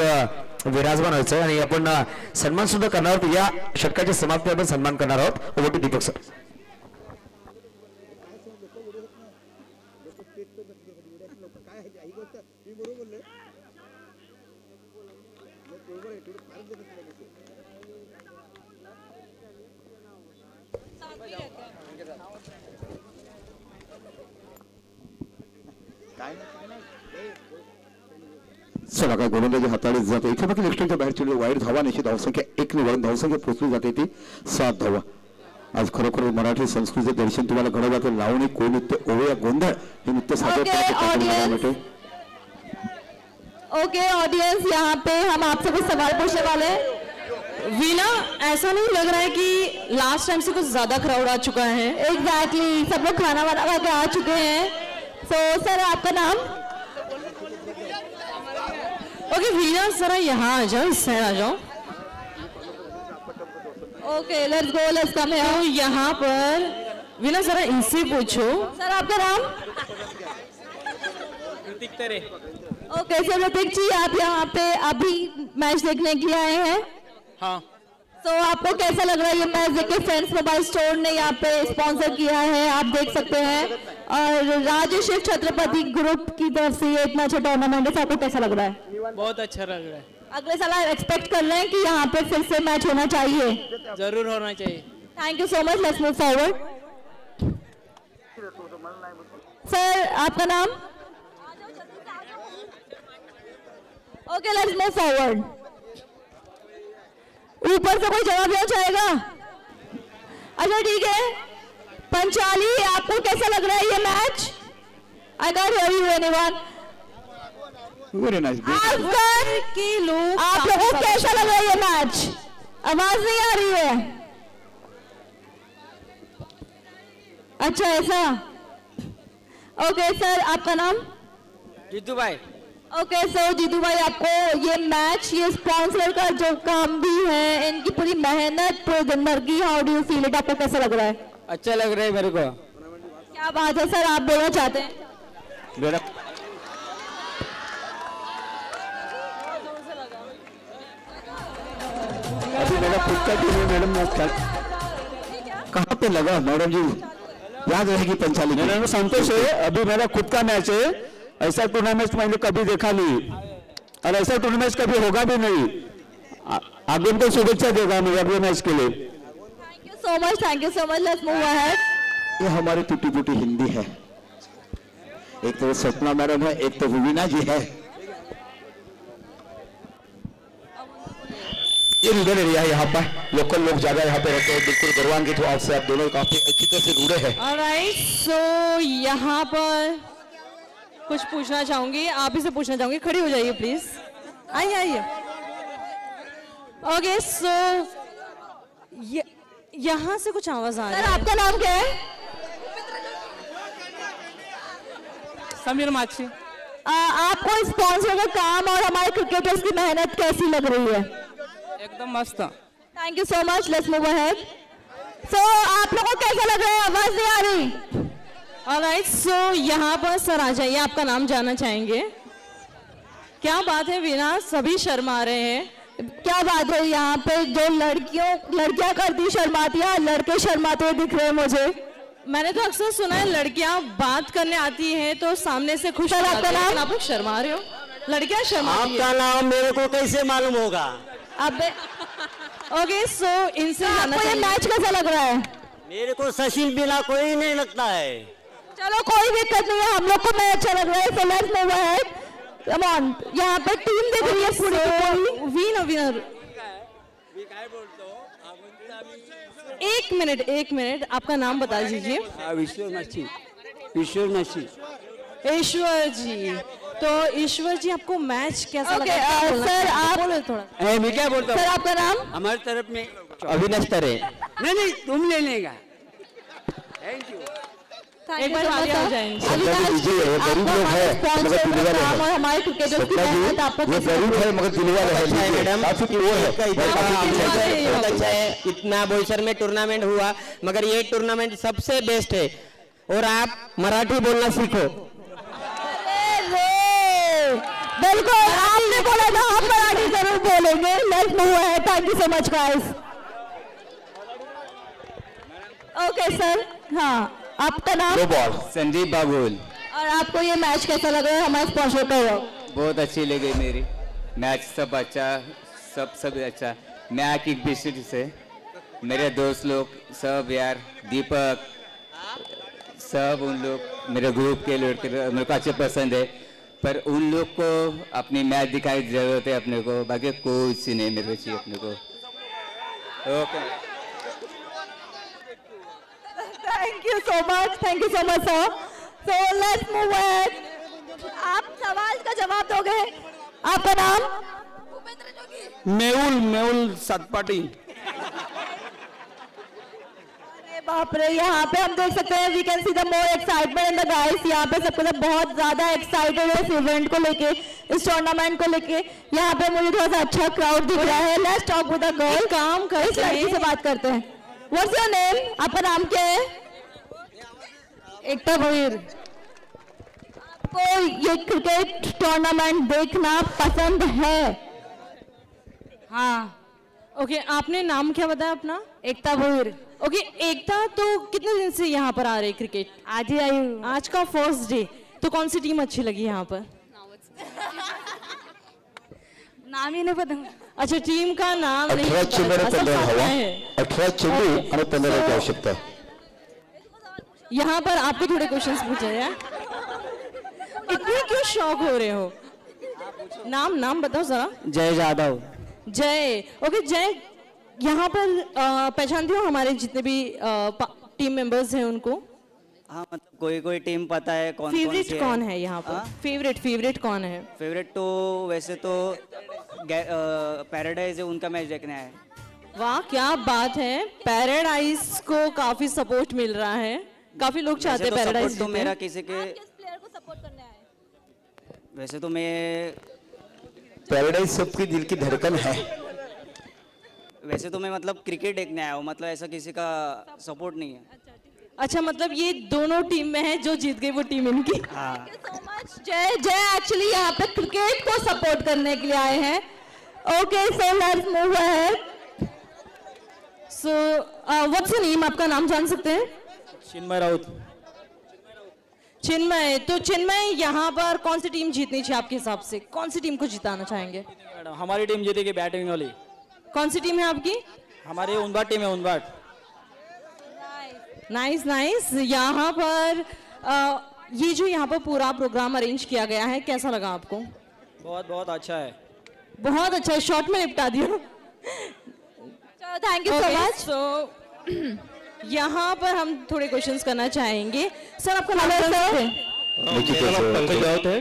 विराजमान व्हायचं आहे आणि आपण सन्मान सुद्धा करणार आहोत या षटकाच्या समाप्ती आपण सन्मान करणार आहोत ओव्हर टू दीपक सर चला काय गोलंदाजी हाताळीत जाते इथे बाकी लेफ्टच्या बाहेर चेंडू वाईट धावा निश्चित धावसंख्या 1 निवडून धावसंख्या पोहोचली जाते ती 7 धावा आज खरोखर मराठी संस्कृतीचे दर्शन तुम्हाला घडवलं जातं लावणी कोळनृत्य ओव्या गोंधळ हे नृत्य सादर ओके ऑडियंस यहाँ पे हम आपसे कुछ सवाल पूछने वाले हैं वीना ऐसा नहीं लग रहा है कि लास्ट टाइम से कुछ ज्यादा क्राउड आ चुका है एग्जैक्टली सब लोग खाना वाना खा के आ चुके हैं सो सर आपका नाम ओके वीना जरा यहाँ आ जाओ इस साइड आ जाओ okay let's go let's come here तो यहाँ पर वीना जरा इनसे पूछो सर आपका नाम ओके सर ऋतिक जी आप यहाँ पे अभी मैच देखने के लिए आए हैं हाँ तो आपको कैसा लग रहा है ये मैच देखिए फ्रेंड्स मोबाइल स्टोर ने यहाँ पे स्पॉन्सर किया है आप देख सकते हैं और राजश्री छत्रपति ग्रुप की तरफ से ये इतना अच्छा टूर्नामेंट है आपको कैसा लग रहा है बहुत अच्छा लग रहा है अगले साल आप एक्सपेक्ट कर रहे हैं कि यहाँ पे फिर से मैच होना चाहिए जरूर होना चाहिए thank you so much let's move forward sir आपका नाम ओके लेट्स मूव फॉरवर्ड ऊपर से कोई जवाब देना चाहेगा अच्छा ठीक है पंचाली आपको कैसा लग रहा है ये match I can't hear you anyone very nice के लोग आप लोगों को कैसा लग रहा है ये मैच आवाज नहीं आ रही है अच्छा ऐसा ओके सर आपका नाम जीतू भाई ओके सो जीतू भाई आपको ये मैच ये स्पॉन्सर का जो काम भी है इनकी पूरी मेहनत पूरे दिन भर की हाउ डू यू फील इट आपको कैसा लग रहा है अच्छा लग रहा है मेरे को क्या बात है सर आप बोलना चाहते हैं मेरा अभी मेरा खुद का टीम है मैडम कहाँ पे लगा मैडम जी याद रहेगी पंचाली मेरा संतोष है अभी मेरा खुद का मैच है ऐसा टूर्नामेंट मैंने कभी देखा नहीं और ऐसा टूर्नामेंट कभी होगा भी नहीं आगे को शुभेच्छा देगा मैं अगले मैच के लिए thank you so much let's move ahead ये हमारी टूटी फूटी हिंदी है एक तो सपना मैडम है एक तो विवीना जी है ये रूरल एरिया है यहाँ पर लोकल लोग ज्यादा यहाँ पे रहते हैं बिल्कुल गर्वान्वित हो आपसे आप दोनों काफी अच्छी तरह से रूढ़े हैं ऑलराइट सो यहाँ पर कुछ पूछना चाहूंगी आप ही से पूछना चाहूंगी खड़ी हो जाइए प्लीज आइए आइए ओके सो यहाँ से कुछ आवाज आ रही सर है आपका नाम क्या है समीर माछी आपको स्पॉन्सर का काम और हमारे क्रिकेटर्स की मेहनत कैसी लग रही है एकदम मस्त thank you so much let's move ahead so आप लोगों को कैसा लग रहा है आवाज नहीं आ रही ऑलराइट सो यहाँ पर सर आ जाइए आपका नाम जानना चाहेंगे क्या बात है वीना सभी शर्मा रहे हैं क्या बात है यहाँ पे जो लड़कियां करती शर्माती हैं लड़के शर्माते हुए दिख रहे हैं मुझे मैंने तो अक्सर सुना है लड़कियां बात करने आती हैं तो सामने से खुश सर, हो आपका जाती हैं, नाम? लेकिन आप लोग शर्मा रहे हो लड़कियां शर्माती हैं नाम मेरे को कैसे मालूम होगा अब ओके सो इनसे जानना आपको ये चाहिए मैच कैसा लग रहा है मेरे को सचिन बिना कोई नहीं लगता है चलो कोई दिक्कत नहीं है हम लोग को मैच अच्छा लग रहा है so let's move ahead come on यहाँ पे टीम दिख रही है पूरी की पूरी विनर एक मिनट आपका नाम बता दीजिए विश्व मच्छी ईश्वर नशी। ईश्वर जी, तो ईश्वर जी आपको मैच कैसा लगा? सर आप बोलो थोड़ा। मैं क्या बोलता सर हूँ, आपका नाम? हमारी तरफ में अविनाश तरे। नहीं तुम ले लेगा। Thank you. एक बार आगे हो जाए इनसे। सपना जी दीजिए, ये गरीब लोग है मगर दिलवाले हैं। और हमारे क्रिकेटर्स की सपना जी मेहनत आपको ये गरीब है मगर दिलवाले हैं। मैडम, काफी प्योर है, बहुत अच्छा है। इतना बोईसर में टूर्नामेंट हुआ मगर ये टूर्नामेंट सबसे बेस्ट है और आप मराठी बोलना सीखो। बिल्कुल आपने बोला था, हम मराठी जरूर बोलेंगे। Let's move ahead. Thank you so much guys. Okay sir, हाँ आपका नाम? संदीप बाबुल। और आपको ये मैच कैसा लग रहा है हमारे स्पॉन्सर का? बहुत अच्छी लगी मेरी मैच, सब अच्छा, सब अच्छा। मैं आके बिस्टिट से मेरे दोस्त लोग सब यार, दीपक सब, उन लोग मेरे ग्रुप के लड़के मेरे को अच्छे पसंद है, पर उन लोग को अपनी मैच दिखाने की जरूरत है अपने को, बाकी कुछ नहीं मेरे को चाहिए अपने को। Okay, thank you so much sir. So let's move ahead. आप सवाल का जवाब दोगे? आपका नाम? मेहुल सतपाटी। अरे बाप रे, यहाँ पे हम देख सकते हैं, we can see the more excitement in the guys. यहाँ पे सबको सब बहुत ज्यादा एक्साइटेड है इस इवेंट को लेके, इस टूर्नामेंट को लेके। यहाँ पे मुझे थोड़ा सा अच्छा क्राउड दिख रहा है। लेट्स टॉक विद द गर्ल। काम कर इस लड़की से बात करते हैं। What's your name? आपका नाम क्या है? एकता भोईर। आपको ये क्रिकेट टूर्नामेंट देखना पसंद है? हाँ। ओके, आपने नाम क्या बताया अपना? एकता भोईर। ओके, एकता तो कितने दिन से यहाँ पर आ रही क्रिकेट? आज ही आई हूँ। आज का फर्स्ट डे, तो कौन सी टीम अच्छी लगी यहाँ पर? नाम ही नहीं पता। अच्छा, टीम का नाम नहीं 18 चेंडू आणि पता, 15 सब हवा, है। 18 चेंडू आणि 15 रनची आवश्यकता आहे। यहाँ पर आपको थोड़े क्वेश्चंस पूछे हैं। इतने क्यों शौक हो रहे हो? नाम बताओ जरा। जय जादव। जय, ओके जय, यहाँ पर पहचानती हो हमारे जितने भी टीम मेंबर्स हैं उनको? हाँ, मतलब कोई टीम पता है कौन फेवरेट कौन है यहाँ पर? फेवरेट कौन है? फेवरेट तो वैसे तो पैराडाइज है, उनका मैच देखने आया है। वाह, क्या बात है। पैराडाइज को काफी सपोर्ट मिल रहा है, काफी लोग चाहते हैं पैराडाइज तो मेरा किसी के प्लेयर को सपोर्ट करने आए? वैसे तो मैं पैराडाइज सबकी दिल की धड़कन है। वैसे तो मैं मतलब क्रिकेट देखने आया हूँ, मतलब ऐसा किसी का सपोर्ट नहीं है। अच्छा, मतलब ये दोनों टीम में है, जो जीत गई वो टीम इनकी। हाँ, सो मच। जय एक्चुअली यहाँ पे क्रिकेट को सपोर्ट करने के लिए आए हैं। Okay, so let's move ahead. So what's your name? आपका नाम जान सकते हैं? चिन्मय राउत। चिन्मय, तो चिन्मय यहाँ पर कौन सी टीम जीतनी चाहिए आपके हिसाब से? कौन सी टीम को जिताना चाहेंगे? हमारी टीम जीतेगी बैटिंग वाली। कौन सी टीम है आपकी? हमारी उनबाट टीम है, उनबाट। नाइस। यहाँ पर ये जो यहाँ पर पूरा प्रोग्राम अरेंज किया गया है, कैसा लगा आपको? बहुत अच्छा है। बहुत अच्छा, शॉर्ट में निपटा दिया। Thank you so much. So यहाँ पर हम थोड़े क्वेश्चंस करना चाहेंगे। सर आपका नाम सर? मेरा नाम पंकज राउत है।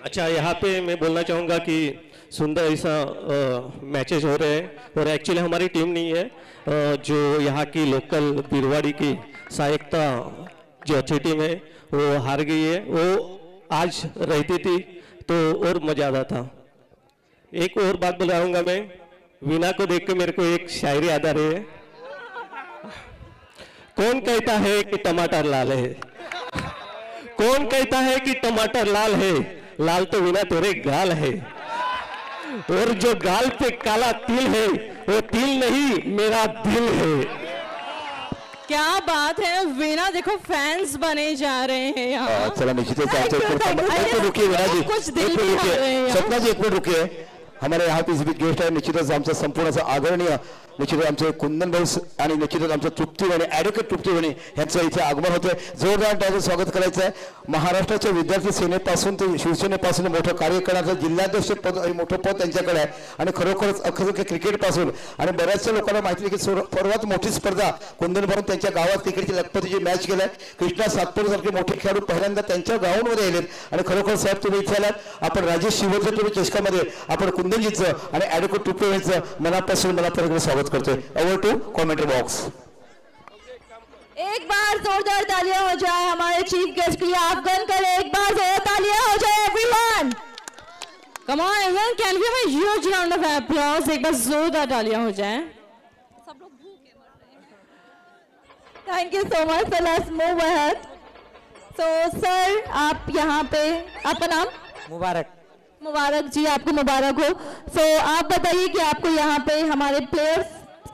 अच्छा, यहाँ पे मैं बोलना चाहूँगा कि सुंदर ऐसा मैचेस हो रहे हैं और एक्चुअली हमारी टीम नहीं है, जो यहाँ की लोकल बिरवाड़ी की सहायकता जो अच्छी टीम है वो हार गई है। वो आज रहती थी तो और मज़ा आता था। एक और बात बताऊँगा मैं, वीना को देख के मेरे को एक शायरी याद आ रही है। कौन कहता है कि टमाटर लाल है? कौन कहता है कि टमाटर लाल है? लाल तो वीना तेरे गाल है, और जो गाल पे काला तिल है वो तिल नहीं मेरा दिल है। क्या बात है, वीना देखो फैंस बने जा रहे हैं यहाँ। चला निश्चितच आमच्या एक मिनिट रुकिए वीना जी, कुछ एक दिल मिनिट भी आ रहे हैं रुकिए। यहाँ। सपना जी एक मिनिट रुकिए। हमारे यहाँ पे इस गेस्ट है, निश्चितच आमचा संपूर्ण असा आदरणीय निश्चितच आमचे कुंदन भाऊ आणि निश्चितच आमच्या तृप्तीवाणी ॲडव्होकेट तृप्तीवाणी यांचं इथे आगमन होतंय. जोरदार त्याचं स्वागत करायचं आहे. महाराष्ट्राच्या विद्यार्थी सेनेपासून ते शिवसेनेपासून मोठं कार्य करण्याचं जिल्हाध्यक्ष पद आणि मोठं पद त्यांच्याकडे आहे आणि खरोखरच अख्खं क्रिकेटपासून आणि बऱ्याचशा लोकांना माहिती आहे की सर्वात मोठी स्पर्धा कुंदन भाऊ त्यांच्या गावात क्रिकेटची लखपतीची मॅच केलाय. कृष्णा सातपुतेसारखे मोठे खेळाडू पहिल्यांदा त्यांच्या ग्राउंडमध्ये आलेत आणि खरोखर साहेब तुम्ही इथे आलात. आपण राजेश शिवरचं तुम्ही चषकामध्ये आपण कुंदनजीचं आणि ॲडव्होकेट तृप्तीवाणीचं मनापासून स्वागत करते. Over to commentary box. एक बार जोरदार तालियां हो जाए हमारे चीफ गेस्ट के लिए. अफगान करें एक बार जोरदार तालियां हो जाए everyone. Come on everyone, can we have a huge round of applause? एक बार जोरदार तालियां हो जाए. सब लोग भूखे मर रहे हैं. Thank you so much. So let's move ahead. So sir आप यहाँ पे, आपका नाम? मुबारक जी, आपको मुबारक हो. So आप बताइए कि आपको यहाँ पे हमारे प्लेयर्स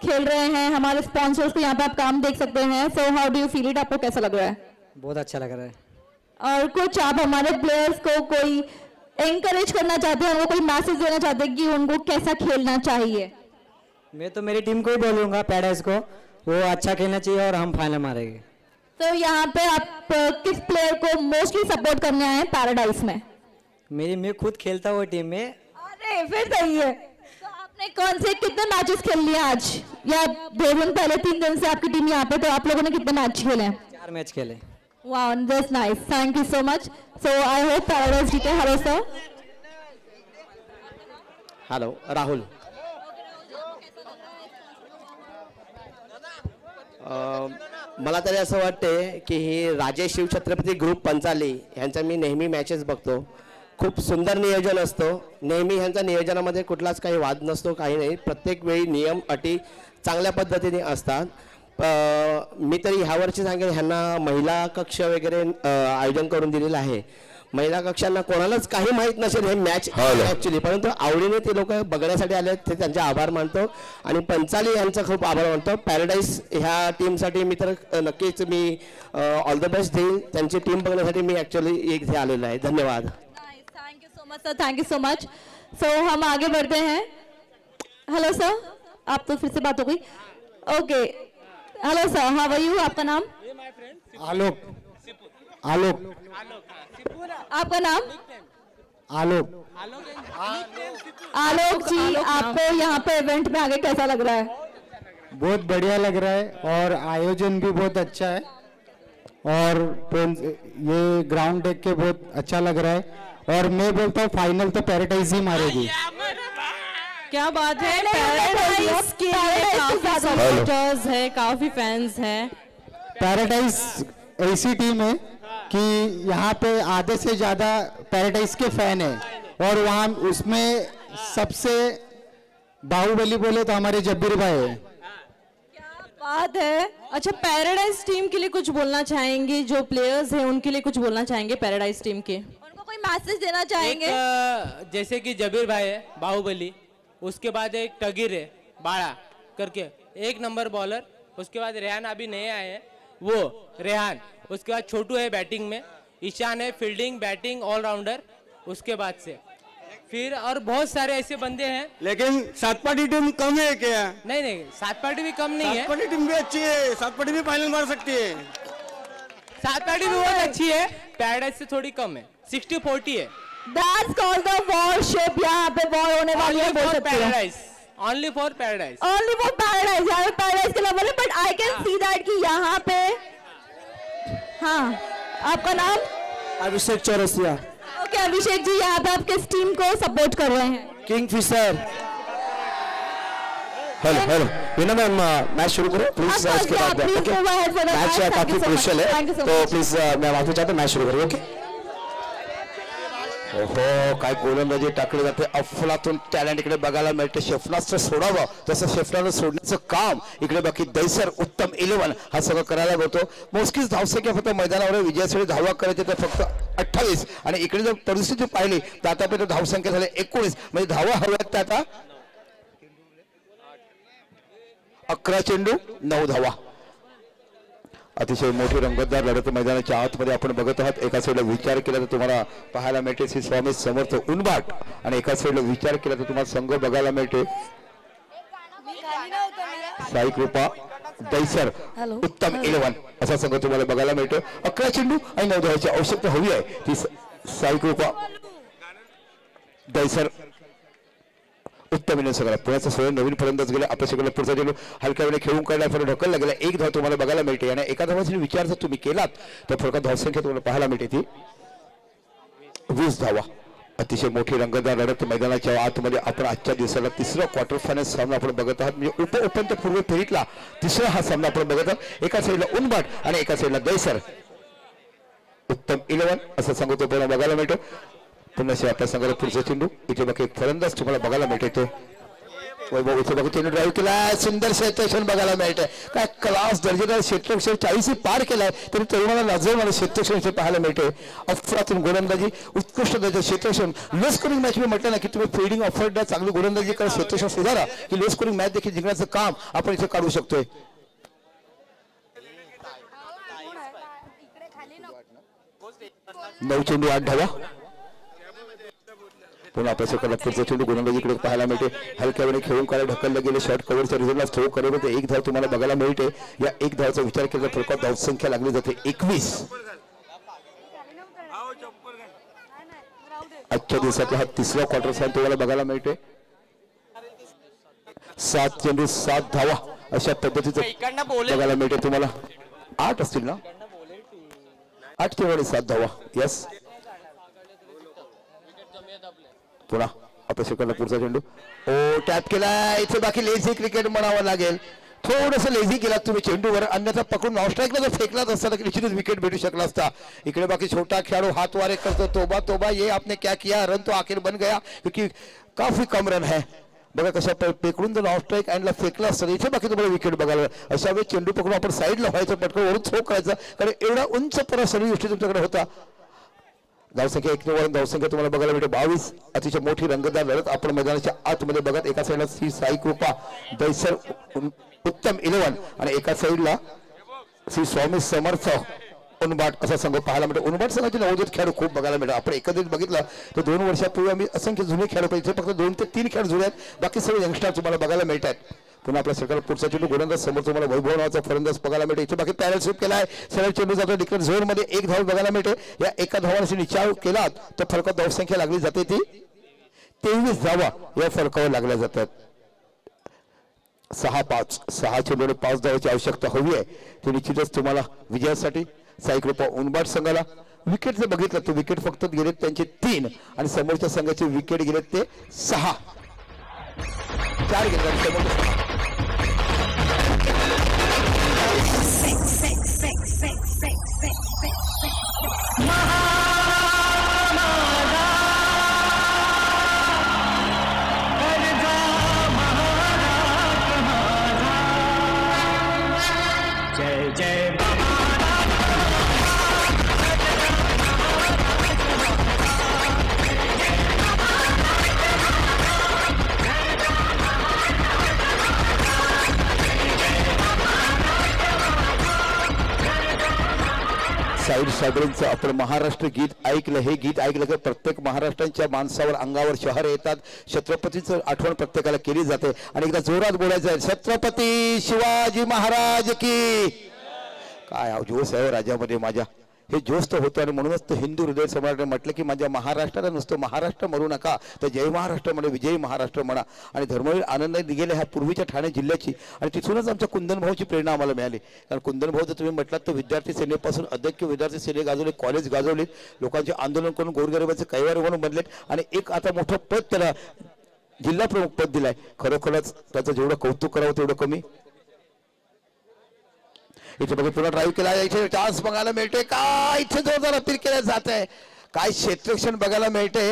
खेल रहे हैं, हमारे स्पॉन्सर्स को यहाँ पे आप काम देख सकते हैं. So how do you feel it? आपको कैसा लग रहा है? बहुत अच्छा लग रहा है. और कुछ आप हमारे प्लेयर्स को कोई एंकरेज करना चाहते हैं, उनको कोई मैसेज देना चाहते हैं कि उनको कैसा खेलना चाहिए? मैं तो मेरी टीम को ही बोलूँगा, पैराडाइज को, वो अच्छा खेलना चाहिए और हम फाइनल मारेंगे. तो यहाँ पे आप किस प्लेयर को मोस्टली सपोर्ट करने आए हैं पैराडाइज में? मैं खुद खेलता हूँ टीम में. अरे फिर सही है. तो आपने कौन से कितने मैचेस खेल लिए आज, या 2 दिन पहले 3 दिन से आपकी टीम यहाँ पे, तो आप लोगों ने कितने मैच खेले? 4 मैच खेले. Wow, that's nice. Thank you so much. So I hope Paradise जीते. Hello sir. हॅलो राहुल. मला तरी असं वाटते की ही राजेश शिवछत्रपती ग्रुप पंचाली यांचा मी नेहमी मॅचेस बघतो. खूप सुंदर नियोजन असतो. नेहमी ह्यांच्या नियोजनामध्ये कुठलाच काही वाद नसतो, काही नाही. प्रत्येक वेळी नियम अटी चांगल्या पद्धतीने असतात. मी तरी ह्या वर्षी सांगेन ह्यांना महिला कक्ष वगैरे आयोजन करून दिलेलं आहे. महिला कक्षांना कोणालाच काही माहीत नसेल हे मॅच ॲक्च्युली, परंतु आवडीने ते लोक बघण्यासाठी आले, ते त्यांचे आभार मानतो आणि पंचाली यांचा खूप आभार मानतो. पॅराडाईज ह्या टीमसाठी मी तर नक्कीच मी ऑल द बेस्ट देईन. त्यांची टीम बघण्यासाठी मी ॲक्च्युली इथे आलेलो आहे. धन्यवाद. Thank you so much sir. Thank you so much. So हम आगे बढ़ते हैं. हेलो सर, आप तो फिर से बात हो गई. Okay, hello sir, how are you? आपका नाम? आलोक. आपका नाम? आलोक जी, आपको यहाँ पे इवेंट में आगे कैसा लग रहा है? बहुत बढ़िया लग रहा है और आयोजन भी बहुत अच्छा है और ये ग्राउंड देख के बहुत अच्छा लग रहा है और मैं बोलता हूँ फाइनल तो पैराडाइज ही मारेगी. क्या बात है. पैराडाइज के काफी सपोर्टर्स है, काफी फैंस हैं. पैराडाइज ऐसी टीम है कि यहाँ पे आधे से ज़्यादा पैराडाइज के फैन है और वहाँ उसमें सबसे बाहुबली बोले तो हमारे जब्बीर भाई है. क्या बात है. अच्छा, पैराडाइज टीम के लिए कुछ बोलना चाहेंगे? जो प्लेयर्स हैं उनके लिए कुछ बोलना चाहेंगे पैराडाइज टीम के? उनको कोई मैसेज देना चाहेंगे? जैसे कि जबीर भाई है बाहुबली, उसके बाद एक टगीर है बाड़ा करके 1 नंबर बॉलर, उसके बाद रेहान अभी नए आए हैं वो रेहान, उसके बाद छोटू है बैटिंग में, ईशान है फील्डिंग बैटिंग ऑलराउंडर, उसके बाद से फिर और बहुत सारे ऐसे बंदे हैं. लेकिन सात पार्टी टीम कम है क्या? नहीं, सात पार्टी भी कम नहीं है. सात पार्टी टीम भी अच्छी है, सात पार्टी भी फाइनल मार सकती है. सात पार्टी भी बहुत अच्छी है, पैराडाइज से थोड़ी कम है, 60-40 है. That's called the warship. यहाँ पे वॉर होने वाली है, बोल सकते हैं. Only for paradise. Only for paradise. यहाँ पे पैराडाइज के लेवल है, but I can see that कि यहाँ पे, हाँ, आपका नाम? अभिषेक चौरसिया. ओके अभिषेक जी, यहाँ पे आप किस टीम को सपोर्ट कर रहे हैं? किंगफिशर. हेलो विना मैम, मैच शुरू करो प्लीज. इसके बाद मैच काफी क्रूशियल है, तो प्लीज मैं माफी चाहता हूँ, मैच शुरू करिए. ओके. ओहो, काय गोलंदाजी टाकली जाते. अफलातून टॅलेंट इकडे बघायला मिळते. शेफनाजचं सोडावं तसं शेफनाजचं सोडण्याचं काम इकडे बाकी दैसर उत्तम 11 हा सगळं करायला होतो. मोजकीच धावसंख्या फक्त मैदानावर विजयासाठी धावा करायचे तर फक्त 28 आणि इकडे जर परिस्थिती पाहिली तर आतापर्यंत धावसंख्या झाली 19, म्हणजे धावा हव्यात त्या आता 11 चेंडू 9 धावा. अतिशय मोठी रंगतदार लढत मैदानाच्या आतमध्ये आपण बघत आहात. एका साईडला विचार केला तर तुम्हाला पाहायला मिळते श्री स्वामी समर्थ उनबाट आणि एका साईडला विचार केला तर तुम्हाला संघ बघायला मिळते साई कृपा दैसर उत्तम 11 असा संघ तुम्हाला बघायला मिळतो. 11 चेंडू आणि 9 धावांची आवश्यकता हवी आहे. ती साई कृपा दैसर उत्तम इनिंग सगळा पुण्याचा सोय नवीन फलंदाज गेला. आपल्याकडे पुढचा चेंडू हलक्या वेळेने खेळून काढला ढकलला गेला. 1 धाव तुम्हाला बघायला मिळते आणि एका धावाचा विचार जर तुम्ही केलात तर फरक धावसंख्या तुम्हाला पाहायला मिळते ती 20 धावा. अतिशय मोठी रंगतदार लढत मैदानाच्या आतमध्ये आपण आजच्या दिवसाला तिसरा क्वार्टर फायनल सामना आपण बघत आहात. म्हणजे उपांत्यपूर्व फेरीतला तिसरा हा सामना आपण बघत आहात. एका साईडला उनबाट आणि एका साईडला दैसर उत्तम 11 असं सांगू तो पुन्हा बघायला मिळतो. पुन्हा आपल्या संघाला पुढचा चेंडू इथे बघा एक फलंदाज तुम्हाला बघायला मिळतो. वैभव इथे बघा चेंडू ड्राईव्ह केला. सुंदर क्षेत्ररक्षण बघायला मिळतंय. काय क्लास दर्जेदार क्षेत्ररक्षण 40 पार केलाय तरी तरुणाला लाजवून मला क्षेत्ररक्षण पाहायला मिळते. अफरातून गोलंदाजी उत्कृष्ट दर्जा क्षेत्ररक्षण. लो स्कोरिंग मॅच मी म्हटलं ना की तुम्ही फिल्डिंग ऑफर द्या चांगली गोलंदाजी करा क्षेत्ररक्षण सुधारा की लो स्कोरिंग मॅच देखील जिंकण्याचं काम आपण इथे काढू शकतोय. नऊ चेंडू 8 धावा. पुन्हा आपल्या पुढचा चेंडू गोलंदाजीकडे पाहायला मिळते. हलक्या वेळेने खेळून काढले ढकलले गेले. शॉर्ट कव्हरच्या रिझल्टला थ्रो करेपर्यंत 1 धाव तुम्हाला बघायला मिळते. या 1 धावाचा विचार केला तर फरक धावसंख्या लागली जाते 21. आजच्या दिवसातला हा तिसरा क्वार्टर फायनल तुम्हाला बघायला मिळते. 7 चेंडू 7 धावा अशा पद्धतीचं बघायला मिळते तुम्हाला. 8 असतील ना 8 चेंडू 7 धावा. यस पुन्हा आपल्या शेकडला पुढचा चेंडू टॅप केला. इथे बाकी लेझी क्रिकेट म्हणावं लागेल. थोडंसं लेझी केला तुम्ही चेंडूवर अन्यथा पकडून नॉनस्ट्राईकला जर फेकलाच असता तर निश्चितच विकेट भेटू शकला असता. इकडे बाकी छोटा खेळाडू हात वारे करतो. तोबा तोबा ये आपने क्या किया. रन तो आखिर बन गया क्योंकि काफी कम रन है. बघा कशा पेकडून जर नॉनस्ट्राईक अँडला फेकला असतं इथे बाकी तुम्हाला विकेट बघायला. अशा वेळी चेंडू पकडून आपण साईडला व्हायचं पटकन वरून थ्रो करायचा कारण एवढा उंच परा सर्व गोष्टी तुमच्याकडे होता. धावसंख्या 1 धावसंख्या तुम्हाला बघायला मिळते 22. अतिशय मोठी रंगतदार लढत आपण मैदानाच्या आतमध्ये बघत. एका साईडला श्री साई कृपा दैसर उत्तम 11 आणि एका साईडला श्री स्वामी समर्थ उनबाट असा संघ पाहायला मिळतो. उनबाट संघाचे नवोदित खेळाडू खूप बघायला मिळतात. आपण एकत्रित बघितलं तर 2 वर्षापूर्वी आम्ही असंख्य जुने खेळाडू पाहिजे. इथे फक्त 2 ते 3 खेळाडू जुळे आहेत. बाकी सर्व यंगस्टर तुम्हाला बघायला मिळतात. पुन्हा आपल्या सरकार पुढचा चेंडू गोलंदाज समोर तुम्हाला वैभव नावाचा फलंदाज बघायला मिळते. इथे बाकी पॅरल स्वीप केलाय. सरळ चेंडू जातो डिक्लेअर झोन मध्ये 1 धाव बघायला मिळते. या एका धावाने निचाव केला तर फरकात धावसंख्या लागली जाते ती 23 धावा या फरकावर लागल्या जातात. 6 चेंडूने 5 धावाची आवश्यकता हवी आहे. ती निश्चितच तुम्हाला विजयासाठी साई कृपा उनबाट संघाला विकेट जर बघितलं तर विकेट फक्त गेलेत त्यांचे 3 आणि समोरच्या संघाचे विकेट गेलेत ते 6. 4 गेले. जय जय साईड साबरेंचं आपण महाराष्ट्र गीत ऐकलं. हे गीत ऐकलं की प्रत्येक महाराष्ट्रांच्या माणसावर अंगावर शहर येतात. छत्रपतीचं आठवण प्रत्येकाला केली जाते आणि एकदा जोरात बोलायचं आहे छत्रपती शिवाजी महाराज की. काय जोश आहे राजामध्ये माझ्या. हे जोश तर होतं आणि म्हणूनच तर हिंदू हृदय सम्राटने म्हटलं की माझ्या महाराष्ट्राला नुसतं महाराष्ट्र म्हणू नका तर जय महाराष्ट्र म्हणे विजय महाराष्ट्र म्हणा. आणि धर्मवीर आनंद निघेले ह्या पूर्वीच्या ठाणे जिल्ह्याची आणि तिथूनच आमच्या कुंदन भाऊची प्रेरणा आम्हाला मिळाली. कारण कुंदन भाऊ जर तुम्ही म्हटलात तर विद्यार्थी सेनेपासून अध्यक्ष विद्यार्थी सेने गाजवले, कॉलेज गाजवले, लोकांचे आंदोलन करून गोरगरिबाचे कैवारी म्हणून बनलेत आणि एक आता मोठं पद त्याला जिल्हा प्रमुख पद दिलाय. खरोखरच त्याचं जेवढं कौतुक करावं तेवढं कमी. इथे बघा पुन्हा ड्राईव्ह केला. इथे चान्स बघायला मिळते. काय इथे जोरदार अपील केलं जात आहे. काय क्षेत्ररक्षण बघायला मिळते.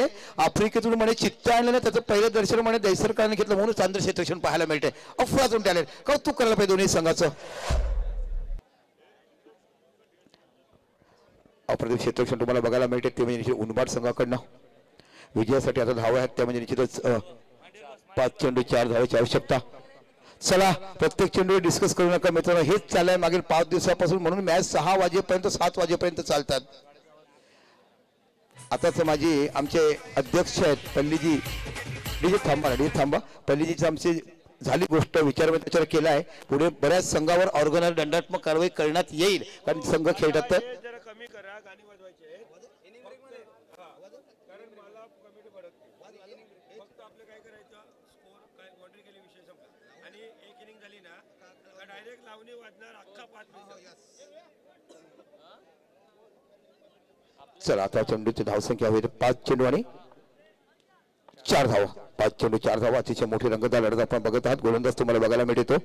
आफ्रिकेतून म्हणे चित्त आणलं ना त्याचं पहिलं दर्शन म्हणे दैसरकरांनी घेतलं म्हणून चांद्र क्षेत्ररक्षण पाहायला मिळते. अफरातून टॅलेंट कौतुक करायला पाहिजे दोन्ही संघाचं. अप्रतिम क्षेत्ररक्षण तुम्हाला बघायला मिळते ते म्हणजे उनबाट संघाकडनं. विजयासाठी आता धावा आहेत त्या म्हणजे निश्चितच 5 चेंडू 4 धावाची आवश्यकता. चला प्रत्येक चेंडू डिस्कस करू नका मित्रांनो. हेच चाललंय मागील 5 दिवसापासून म्हणून मॅच 6 वाजेपर्यंत 7 वाजेपर्यंत चालतात. आताच माझी आमचे अध्यक्ष आहेत पल्लीजी. थांबा पल्लीजीचे आमचे झाली गोष्ट विचार त्याच्यावर केला आहे. पुढे बऱ्याच संघावर ऑर्गनाइज दंडात्मक कारवाई करण्यात येईल कारण संघ खेळतात. तर चला आता चेंडूची धावसंख्या हवी 5 चेंडू आणि 4 धावा. 5 चेंडू 4 धावा. अतिशय मोठी रंगतदार लढत आपण बघत आहात. गोलंदाज तुम्हाला बघायला मिळतो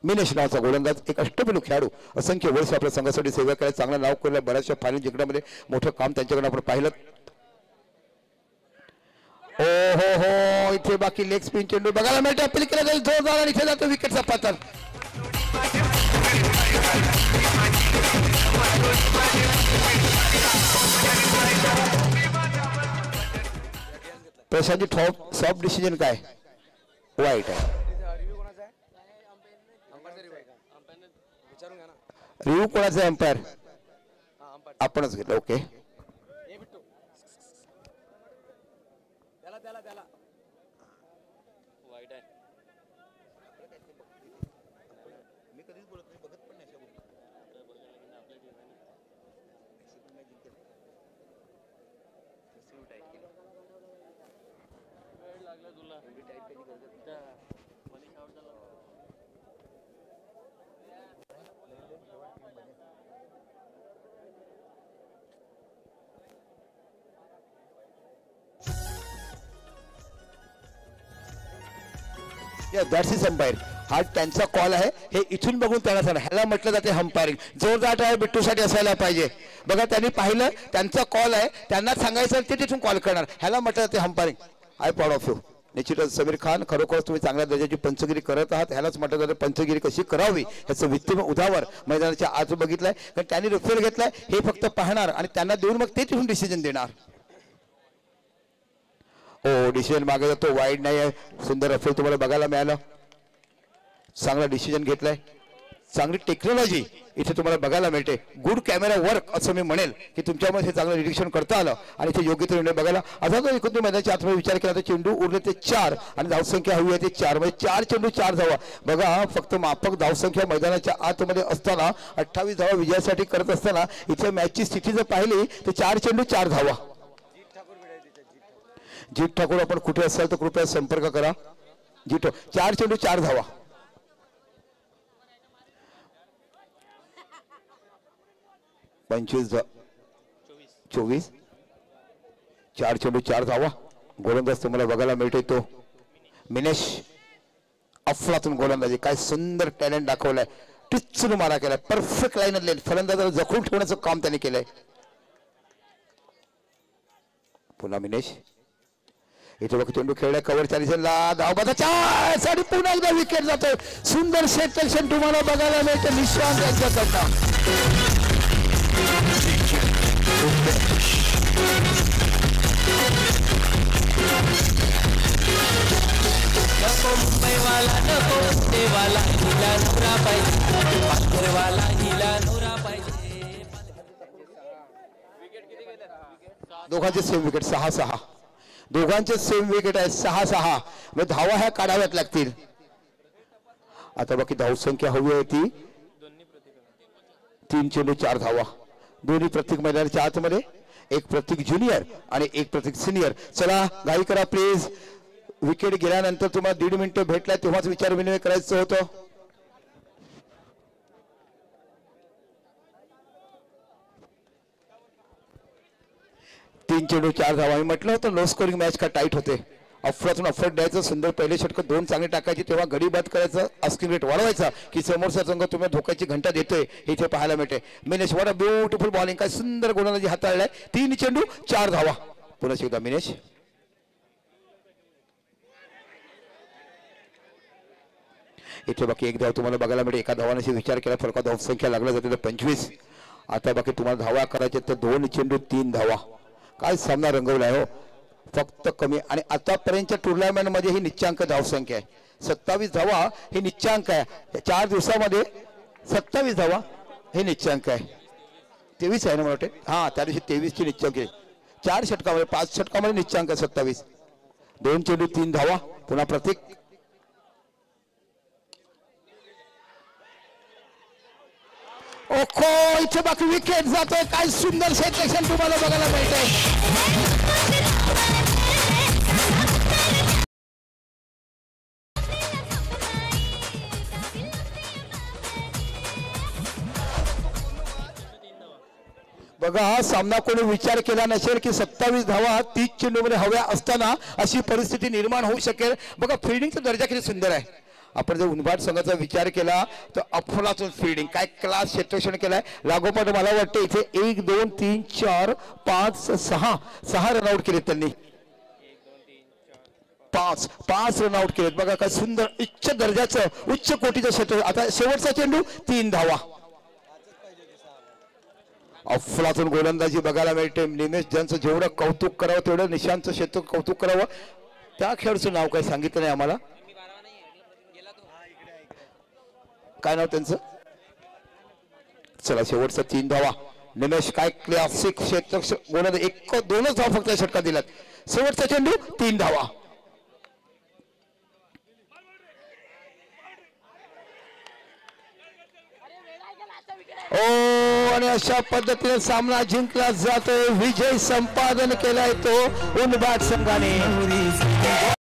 मिनेश नावाचा गोलंदाज, एक अष्टपैलू खेळाडू, असंख्य वर्ष आपल्या संघासाठी सेवा करायला चांगलं नाव केलं. बऱ्याचशा फायनल जिंकण्यामध्ये मोठं काम त्यांच्याकडे आपण पाहिलं. ओ हो हो इथे बाकी लेग स्पिन चेंडू बघायला मिळतो. अपील केला जाईल जोरदार आणि इथे जातो विकेटचा पातळ. प्रशांतजी सॉफ्ट डिसिजन काय? वाईट आहे. रिव्ह्यू कोणाचा एम्पायर? आपणच घेतलं. Okay that's is umpire. हा त्यांचा कॉल आहे. हे इथून बघून त्यांना सांगा. ह्याला म्हटलं जाते अंपायरिंग. जोरदार आहे बिट्टूसाठी असायला पाहिजे. बघा त्यांनी पाहिलं त्यांचा कॉल आहे, त्यांना सांगायचं ते तिथून कॉल करणार. ह्याला म्हटलं जाते umpiring. I proud of you. निश्चितच समीर खान, खरोखर तुम्ही चांगल्या दर्जाची पंचगिरी करत आहात. ह्यालाच म्हटलं जातं पंचगिरी कशी करावी ह्याचं वित्तीय उदावर मैदानाच्या आज बघितलंय. कारण त्यांनी रेफर घेतलाय, हे फक्त पाहणार आणि त्यांना देऊन मग ते तिथून डिसिजन देणार. हो डिसिजन मागे जातो. वाईड नाही आहे. सुंदर रेफर तुम्हाला बघायला मिळालं. चांगला डिसिजन घेतलाय. चांगली टेक्नॉलॉजी इथे तुम्हाला बघायला मिळते. गुड कॅमेरा वर्क असं मी म्हणेल की तुमच्यामध्ये हे चांगलं निरीक्षण करता आलं आणि इथे योग्य निर्णय बघायला. आता जर एकूण मैदानाच्या आतमध्ये विचार केला तर चेंडू उरले ते 4 आणि धावसंख्या हवी आहे ते 4. म्हणजे 4 चेंडू 4 धावा. बघा फक्त माफक धावसंख्या मैदानाच्या आतमध्ये असताना 28 धावा विजयासाठी करत असताना इथे मॅचची स्थिती जर पाहिली तर 4 चेंडू 4 धावा. जीत ठाकूर आपण कुठे असाल तर कृपया संपर्क करा. जीत 4 चेंडू 4 धावा. 25 24 4 चेंडू 4 धावा. गोलंदाज तुम्हाला बघायला मिळतोय तो मिनेश. अफलातून गोलंदाजी. काय सुंदर टॅलेंट दाखवलाय. टिचून मारा केलाय. परफेक्ट लाईन लेन. फलंदाजाला जखून ठेवण्याचं काम त्यांनी केलंय. पुन्हा मिनेश. इथे बघ चेंडू खेळलाय कव्हर 40 धावबादाच्या साठी पुन्हा एकदा विकेट जातोय. सुंदर सेक्शन तुम्हाला बघायला मिळतं निशांत यांच्याकडनं. नको मुंबईवाला नको देवाला हिला नवरा पाहिजे. पाथरवाला हिला नवरा पाहिजे. दोघांचे सेम विकेट 6-6. दोघांचे सेम विकेट आहे 6-6. म्हणजे धावा ह्या काढाव्यात लागतील. आता बाकी धावसंख्या हवी आहे ती 3 चेंडू 4 धावा. दोन्ही प्रत्येक मैदानाच्या आतमध्ये. एक प्रत्येक ज्युनियर आणि एक प्रत्येक सिनियर. चला घाई करा प्लीज. विकेट गेल्यानंतर तुम्हाला 1.5 मिनिटं भेटलाय तेव्हाच विचार विनिमय करायचं होतं. तीन चेंडू 4 धावा. मी म्हटलं होतं लो स्कोरिंग मॅच का टाईट होते. अफरातून अफरट द्यायचं. सुंदर पहिले षटक 2 चांगले टाकायचे तेव्हा गडी बाद करायचं. आस्किंग रेट वाढवायचा की समोरचा संघ तुम्ही धोक्याची घंटा देतोय हे इथे पाहायला मिळते. Minesh what a beautiful bowling. काय सुंदर गोलंदाजी हाताळलाय. 3 चेंडू 4 धावा. पुन्हा एकदा मिनेश. इथे बाकी 1 धाव तुम्हाला बघायला मिळते. एका धावाने विचार केला फरका धाव संख्या लागला जाते तर 25. आता बाकी तुम्हाला धावा करायचे तर 2 चेंडू 3 धावा. काय सामना रंगवलाय हो. फक्त कमी आणि आतापर्यंतच्या टुर्नामेंट मध्ये ही निश्चांक धावसंख्या आहे. 27 धावा ही निश्चांक आहे. 4 दिवसामध्ये 27 धावा हे निश्चांक आहे. 23 आहे ना मला वाटते. हा त्या दिवशी 23 ची निश्चांक आहे. 4 षटकामध्ये 5 षटकामध्ये निश्चांक 27. 2 चेंडू 3 धावा. पुन्हा प्रतीक. ओखो इथे बाकी विकेट जातोय. काय सुंदर क्षेत्ररक्षण तुम्हाला बघायला मिळतंय. बघा हा सामना कोणी विचार केला नसेल की 27 धावा 30 चेंडूमध्ये हव्या असताना अशी परिस्थिती निर्माण होऊ शकेल. बघा फिल्डिंगचा दर्जा किती सुंदर आहे. आपण जर उनबाड संघाचा विचार केला तर अफलातून फिल्डिंग काय क्लास क्षेत्ररक्षण केलाय. लागोपाठ मला वाटतं इथे 1 2 3 4 5 6 रनआउट केलेत त्यांनी. 5 रनआउट केलेत. बघा काय सुंदर उच्च दर्जाचं उच्च कोटीचं क्षेत्र. आता शेवटचा चेंडू 3 धावा. अफलातून गोलंदाजी बघायला मिळते. निमेश ज्यांचं जेवढं कौतुक करावं तेवढं निशांतचं क्षेत्र कौतुक करावं. त्या खेळाडूचं नाव काय सांगितलं नाही आम्हाला. काय नाव त्यांचं. चला शेवटचा 3 धावा. निमेश काय क्लासिक क्षेत्र गोलंदाज 1-2 धावा फक्त षटका दिल्यात. शेवटचा चेंडू 3 धावा. आणि अशा पद्धतीने सामना जिंकला जातोय. विजय संपादन केलाय तो उनबाड संघाने.